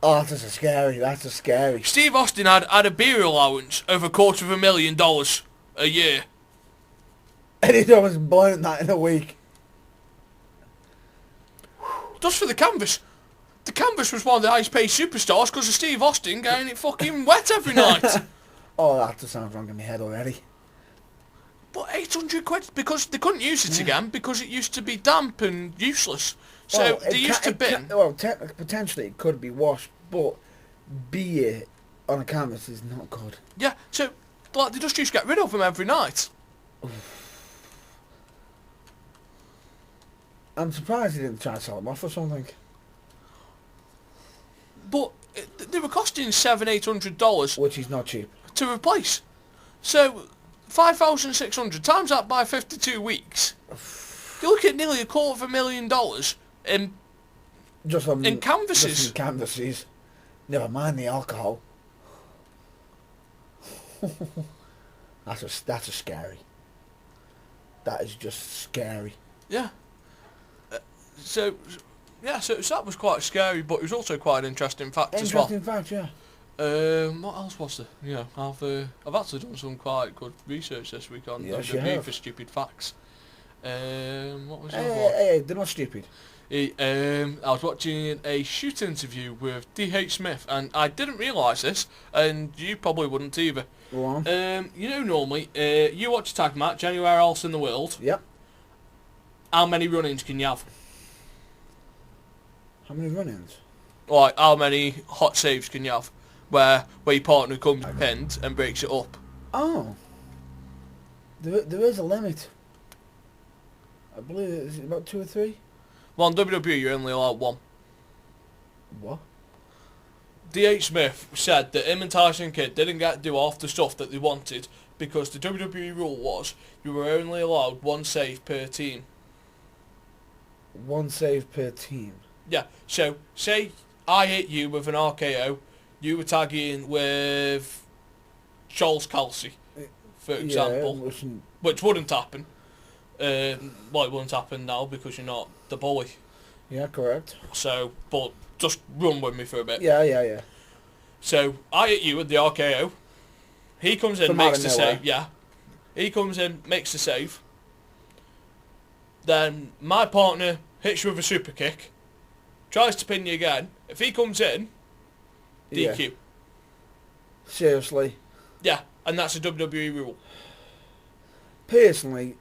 Oh, that's just scary. That's just scary. Steve Austin had a beer allowance of $250,000 a year. And he's almost blown that in a week. Just for the canvas. The canvas was one of the highest paid superstars because of Steve Austin getting it fucking wet every night. Oh, that just sounds wrong in my head already. But 800 quid, because they couldn't use it again because it used to be damp and useless. So they used to bin. Potentially it could be washed, but beer on a canvas is not good. Yeah, so like they just used to get rid of them every night. I'm surprised he didn't try to sell them off or something. But they were costing $700-800 Which is not cheap. to replace. So 5,600 times that by 52 weeks. You look at nearly $250,000 in Just on canvases. Just in canvases. Never mind the alcohol. That's a scary. That is just scary. Yeah. So that was quite scary, but it was also quite an interesting fact as well. Interesting fact, yeah. What else was there? Yeah, I've actually done some quite good research this week on Yes, you WWE have. for stupid facts. What was Hey, they're not stupid. I was watching a shoot interview with D.H. Smith, and I didn't realise this, and you probably wouldn't either. Go on. You know, normally, you watch a tag match anywhere else in the world, Yep. how many run-ins can you have? How many run-ins? Like, how many hot saves can you have? Where your partner comes pinned and breaks it up. Oh. There is a limit. I believe it's about 2 or 3. Well, in WWE, you're only allowed one. What? D.H. Smith said that him and Tyson Kidd didn't get to do half the stuff that they wanted because the WWE rule was you were only allowed one save per team. One save per team. Yeah, so say I hit you with an RKO, you were tagging with Charles Kelsey, for example, Yeah, which wouldn't happen. Well, it wouldn't happen now because you're not the bully. yeah, correct. So, but just run with me for a bit. Yeah. So I hit you with the RKO. He comes in, From makes out the of nowhere. save. Yeah, he comes in, makes the save. Then my partner hits you with a super kick, tries to pin you again. If he comes in, DQ. Yeah. Seriously. Yeah, and that's a WWE rule. Personally,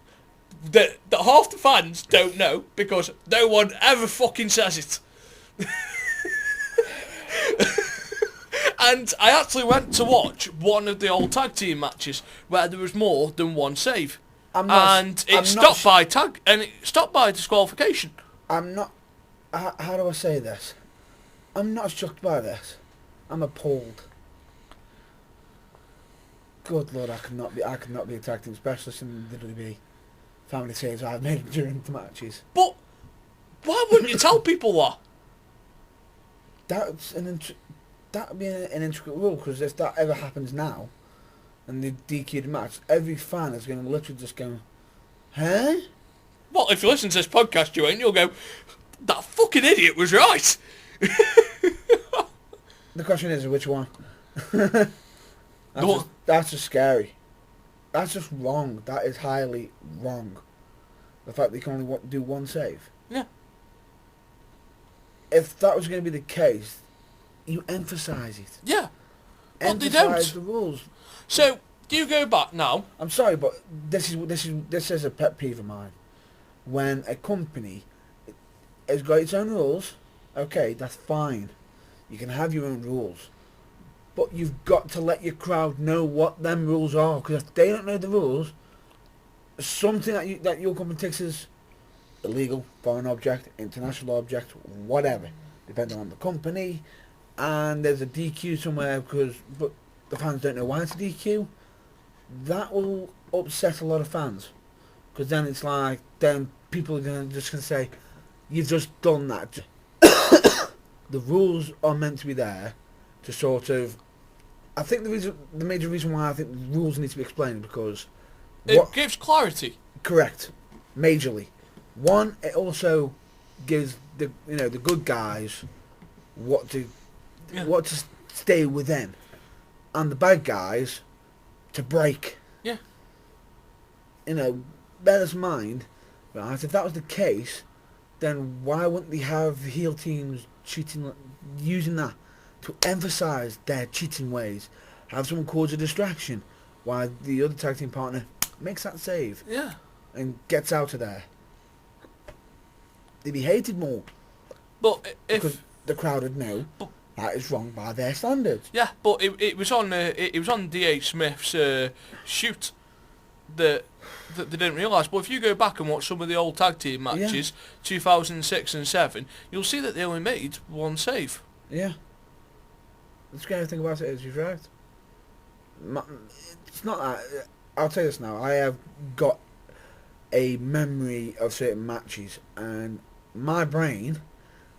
That half the fans don't know because no one ever fucking says it. And I actually went to watch one of the old tag team matches where there was more than one save, it stopped by disqualification. I'm not. How do I say this? I'm not shocked by this. I'm appalled. Good Lord, I could not be a tag team specialist in the WWE. How many saves I've made during the matches. But why wouldn't you tell people that? That would be an intricate rule, because if that ever happens now, and they DQ'd the match, every fan is going to literally just go, huh? Well, if you listen to this podcast, you'll go, that fucking idiot was right. The question is, which one? one. That's just scary. That's just wrong. That is highly wrong. The fact that you can only do one save. Yeah. If that was going to be the case, you emphasise it. Yeah. But they Emphasise don't. the rules. So, do you go back now? I'm sorry, but this is a pet peeve of mine. When a company has got its own rules, okay, that's fine. You can have your own rules. But you've got to let your crowd know what them rules are, because if they don't know the rules, something that your company takes as illegal, foreign object, international object, whatever, depending on the company, and there's a DQ somewhere but the fans don't know why it's a DQ, that will upset a lot of fans, because then it's like, then people are just going to say, you've just done that. The rules are meant to be there to sort of, I think the major reason why I think the rules need to be explained because It gives clarity. Correct, majorly. One, it also gives the good guys what to stay within, and the bad guys to break. Yeah. Bear this in mind, right? If that was the case, then why wouldn't they have heel teams using that to emphasise their cheating ways? Have someone cause a distraction while the other tag team partner makes that save. Yeah. And gets out of there. They'd be hated more. But because the crowd would know that is wrong by their standards. Yeah, but it was on D.H. Smith's shoot that they didn't realise. But if you go back and watch some of the old tag team matches, 2006 and 7, you'll see that they only made one save. Yeah. The scary thing about it is you're right. It's not that. I'll tell you this now. I have got a memory of certain matches, and my brain,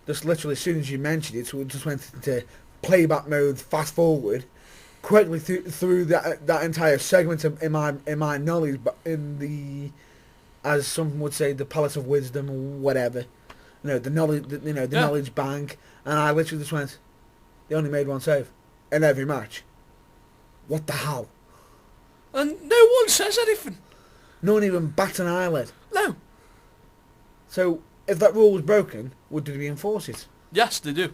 just literally as soon as you mentioned it, so it just went into playback mode, fast forward, quickly through that entire segment in my knowledge, but in the, as some would say, the palace of wisdom or whatever, the knowledge, knowledge bank, and I literally just went, they only made one save in every match. What the hell? And no one says anything. No one even bats an eyelid. No. So, if that rule was broken, would they enforce it? Yes, they do.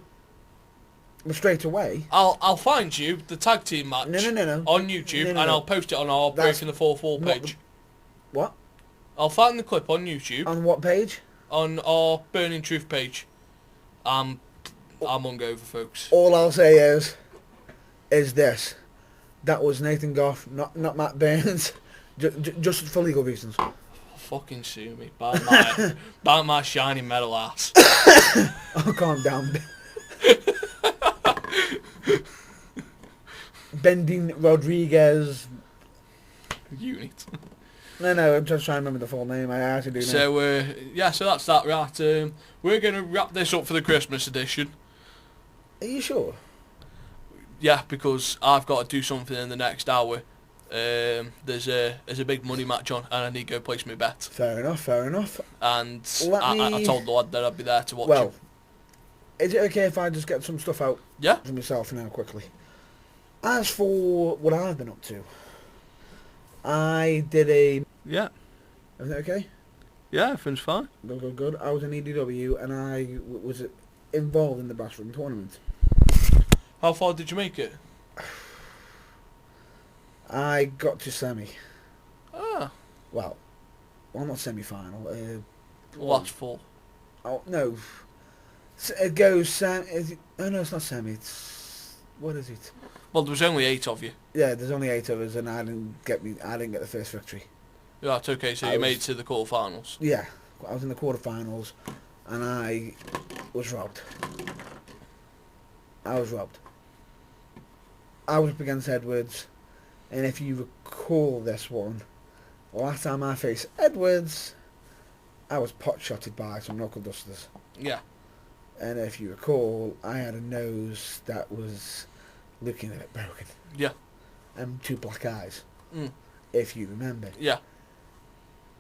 But straight away. I'll find you the tag team match No. on YouTube, and I'll post it on our Breaking the Fourth Wall page. What? I'll find the clip on YouTube. On what page? On our Burning Truth page. I'm hungover, folks. All I'll say is this. That was Nathan Goff, not Matt Burns. Just for legal reasons. Fucking sue me. Bite my shiny metal ass. Oh, calm down. Bending Rodriguez. Unit. No, I'm just trying to remember the full name. I actually do know. So, so that's that, right. We're going to wrap this up for the Christmas edition. Are you sure? Yeah, because I've got to do something in the next hour. There's a big money match on, and I need to go place my bet. Fair enough. And I told the lad that I'd be there to watch him. Is it okay if I just get some stuff out for myself now quickly? As for what I've been up to, I did a... Yeah. Everything okay? Yeah, everything's fine. Good. I was in EDW, and I was involved in the bathroom tournament. How far did you make it? I got to semi. Ah. Well, not semi-final. Last four. Oh, no. It goes... no, it's not semi. What is it? Well, there was only 8 of you. Yeah, there's only 8 of us, and I didn't get the first victory. Yeah, it's okay. So you made it to the quarterfinals. Yeah, I was in the quarterfinals, and I was robbed. I was up against Edwards, and if you recall this one, last time I faced Edwards, I was pot-shotted by some knuckle dusters. Yeah. And if you recall, I had a nose that was looking a bit broken. Yeah. And 2 black eyes. Mm. If you remember. Yeah.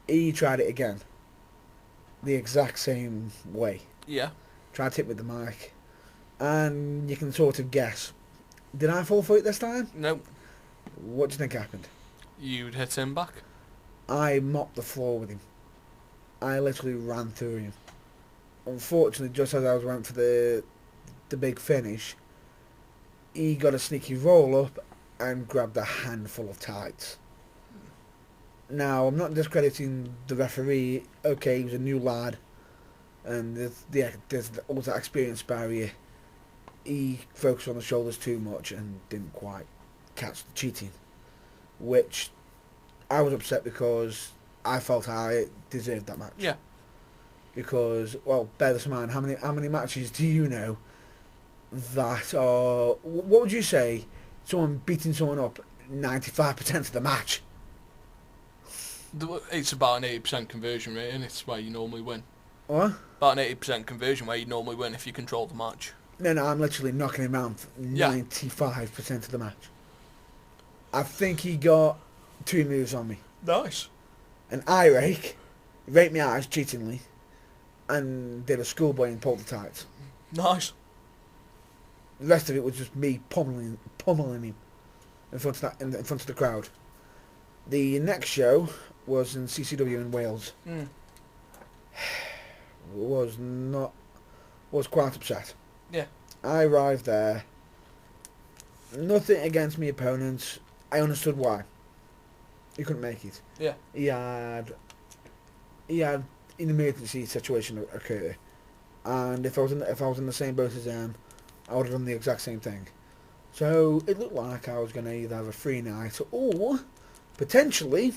He tried it again. The exact same way. Yeah. Tried to hit with the mic. And you can sort of guess. Did I fall for it this time? No. What do you think happened? You'd hit him back. I mopped the floor with him. I literally ran through him. Unfortunately, just as I was waiting for the big finish, he got a sneaky roll up and grabbed a handful of tights. Now, I'm not discrediting the referee. Okay, he was a new lad, and there's always that experience barrier. He focused on the shoulders too much and didn't quite catch the cheating, which I was upset because I felt I deserved that match. Yeah. Because, well, bear this in mind, how many matches do you know that are... What would you say, someone beating someone up 95% of the match? It's about an 80% conversion rate, and it's where you normally win. What? About an 80% conversion where you normally win if you control the match. No, I'm literally knocking him around 95% of the match. I think he got 2 moves on me. Nice. An eye rake, raked me eyes cheatingly, and did a schoolboy and pulled the tights. Nice. The rest of it was just me pummeling him in front of the crowd. The next show was in CCW in Wales. Mm. Was quite upset. Yeah. I arrived there. Nothing against my opponents. I understood why. He couldn't make it. Yeah. He had an emergency situation occur, and if I was in the same boat as him, I would have done the exact same thing. So it looked like I was going to either have a free night or potentially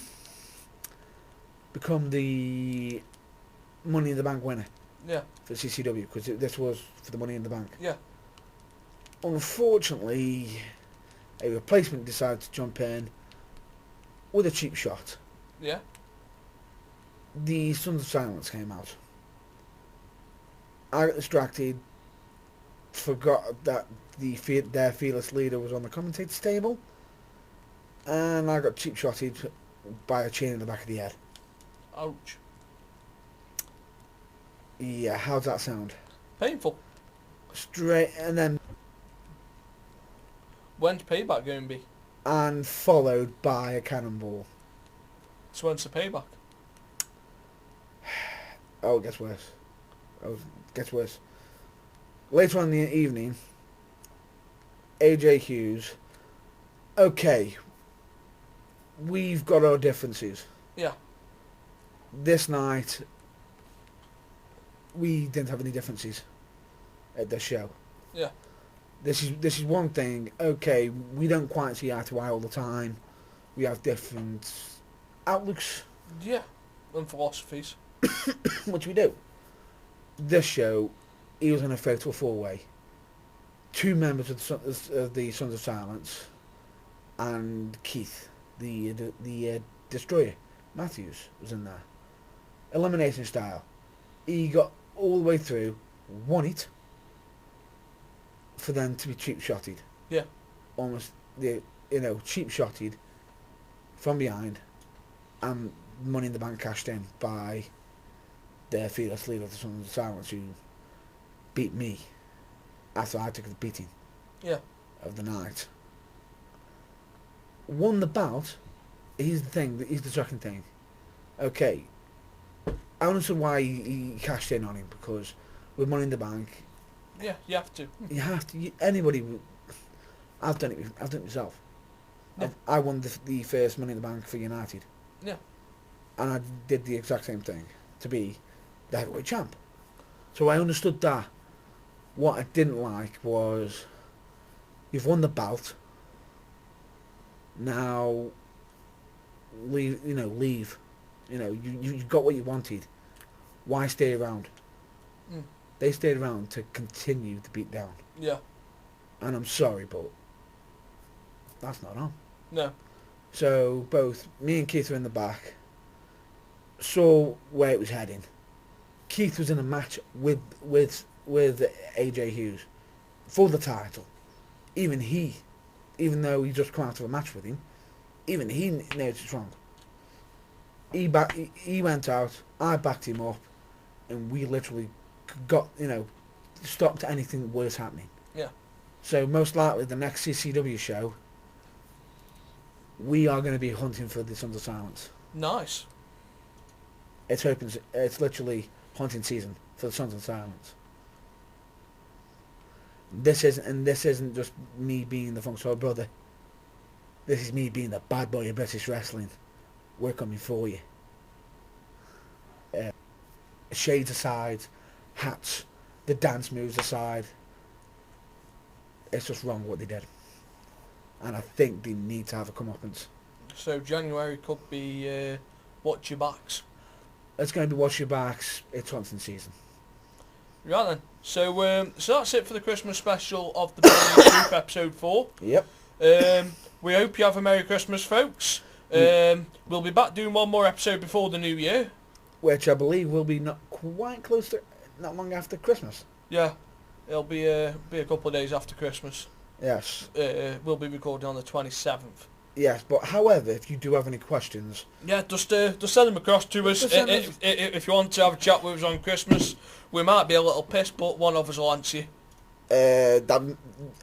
become the Money in the Bank winner Yeah. for CCW, because this was for the Money in the Bank. Yeah. Unfortunately, a replacement decided to jump in with a cheap shot. Yeah. The Sons of Silence came out. I got distracted, forgot that their fearless leader was on the commentator's table, and I got cheap shotted by a chain in the back of the head. Ouch. Yeah, how's that sound? Painful. Straight, and then When's payback going to be? and followed by a cannonball. So when's the payback? Oh, it gets worse. Oh, it gets worse. Later on in the evening, AJ Hughes. Okay, we've got our differences. Yeah. This night, we didn't have any differences at the show. Yeah. This is one thing. Okay, we don't quite see eye to eye all the time. We have different outlooks, Yeah. And philosophies. which we do. This show, he was in a fatal four-way. Two members of the Sons of Silence, and Keith, the Destroyer Matthews, was in there. Elimination style. He got all the way through, won it, for them to be cheap shotted. Yeah. Almost, cheap shotted from behind, and Money in the Bank cashed in by their fearless leader of the Sons of Silence, who beat me after I took the beating. Yeah. Of the night. Won the bout. Here's the shocking thing. Okay, I understand why he cashed in on him, because with Money in the Bank, Yeah, you have to. you have to. Anybody, I've done it. I've done it myself. Yeah. I won the first Money in the Bank for United. Yeah. And I did the exact same thing to be the heavyweight champ. So I understood that. What I didn't like was, you've won the bout. Now, leave. Leave. You got what you wanted. Why stay around? Mm. They stayed around to continue the beat down. Yeah. And I'm sorry, but that's not on. No. So both me and Keith were in the back, saw where it was heading. Keith was in a match with AJ Hughes for the title. Even though he just come out of a match with him, even he knows it's wrong. He went out, I backed him up, and we literally got, stopped anything worse happening. Yeah. So most likely the next CCW show, we are going to be hunting for the Sons of Silence. Nice. It's literally hunting season for the Sons of Silence. This isn't just me being the Funk Soul brother. This is me being the bad boy of British wrestling. We're coming for you. Shades aside, hats, the dance moves aside, it's just wrong what they did. And I think they need to have a comeuppance. So January could be watch your backs. It's going to be watch your backs. It's hunting season. Right then. So that's it for the Christmas special of the Brilliant Group episode 4. Yep. We hope you have a Merry Christmas, folks. We'll be back doing one more episode before the New Year. Which I believe will be not quite close to, not long after Christmas. Yeah, it'll be a couple of days after Christmas. Yes. We'll be recording on the 27th. Yes, but however, if you do have any questions... Yeah, just send them across to us. If you want to have a chat with us on Christmas. We might be a little pissed, but one of us will answer you. I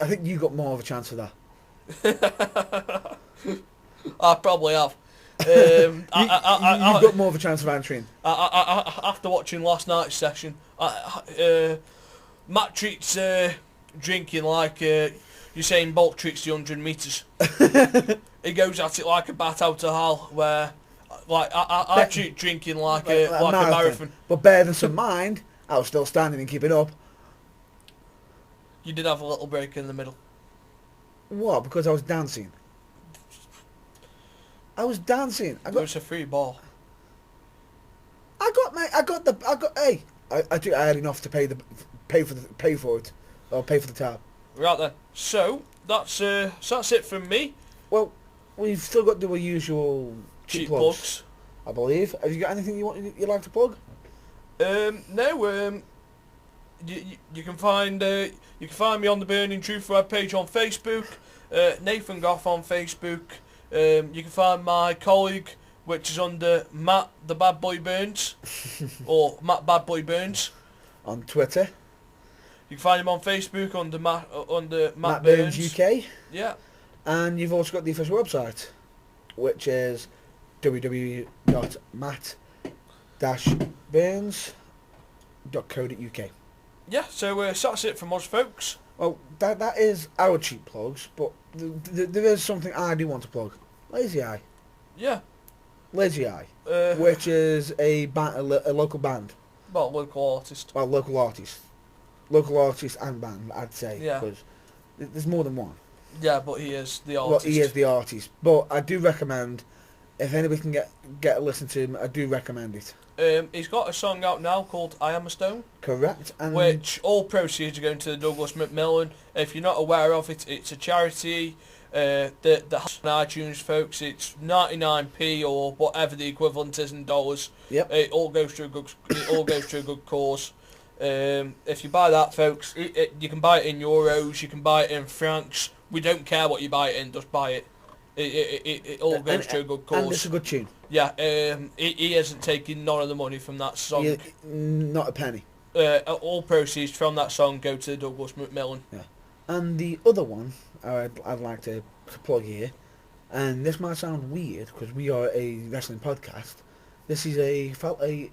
think you got more of a chance of that. I probably have. You've got more of a chance of answering. After watching last night's session, Matt treats drinking like Usain Bolt treats the 100 metres. He goes at it like a bat out of hell, where I treat drinking like a marathon. But bear than some mind, I was still standing and keeping up. You did have a little break in the middle. What? Because I was dancing. I was dancing. It was a free ball. I had enough to pay for it, or pay for the tab. Right then. So that's it from me. Well, we've still got to do our usual cheap plugs, plugs. I believe. Have you got anything you'd like to plug? No. You can find me on the Burning Truth web page on Facebook. Nathan Goff on Facebook. You can find my colleague, which is under Matt the Bad Boy Burns, or Matt Bad Boy Burns. On Twitter. You can find him on Facebook under Matt Burns UK. Yeah. And you've also got the official website, which is www.matt-burns.co.uk. Yeah, so that's it from us, folks. Well, that is our cheap plugs, but there is something I do want to plug. Lazy Eye. Yeah. Lazy Eye, which is a local band. Well, local artist. Well, local artist. Local artist and band, I'd say. Yeah. Because there's more than one. Yeah, but he is the artist. Well, he is the artist. But I do recommend, if anybody can get a listen to him, I do recommend it. He's got a song out now called I Am a Stone. Correct. And which all proceeds are going to the Douglas Macmillan. If you're not aware of it, it's a charity. The on iTunes, folks, it's 99p or whatever the equivalent is in dollars. Yep. It all goes to a good cause. If you buy that, folks, you can buy it in euros, you can buy it in francs. We don't care what you buy it in, just buy it. It all goes to a good cause. And it's a good tune. Yeah, he isn't taking none of the money from that song. Not a penny. All proceeds from that song go to Douglas Macmillan. Yeah. And the other one I'd like to plug here, and this might sound weird because we are a wrestling podcast. This is a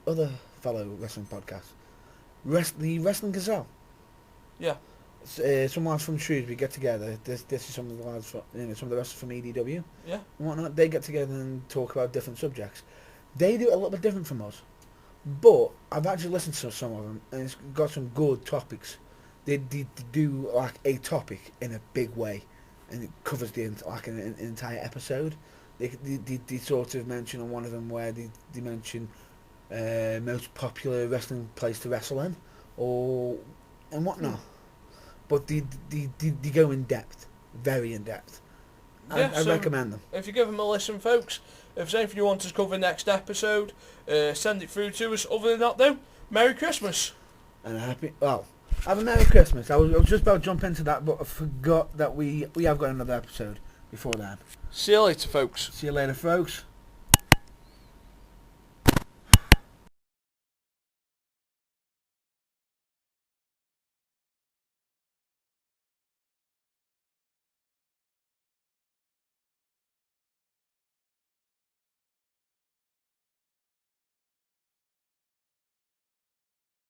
other fellow wrestling podcast. The Wrestling Gazelle. Yeah. Some lads from Shrewsbury get together. This is some of the lads from, some of the wrestlers from EDW. Yeah. And whatnot. They get together and talk about different subjects. They do it a little bit different from us. But I've actually listened to some of them, and it's got some good topics. They do like a topic in a big way, and it covers an entire episode. They sort of mention on one of them where they mention most popular wrestling place to wrestle in, and whatnot. But they go in depth, very in depth. Yeah, I recommend them. If you give them a listen, folks, if there's anything you want us to cover next episode, send it through to us. Other than that, though, Merry Christmas. And have a Merry Christmas. I was just about to jump into that, but I forgot that we have got another episode before that. See you later, folks. See you later, folks.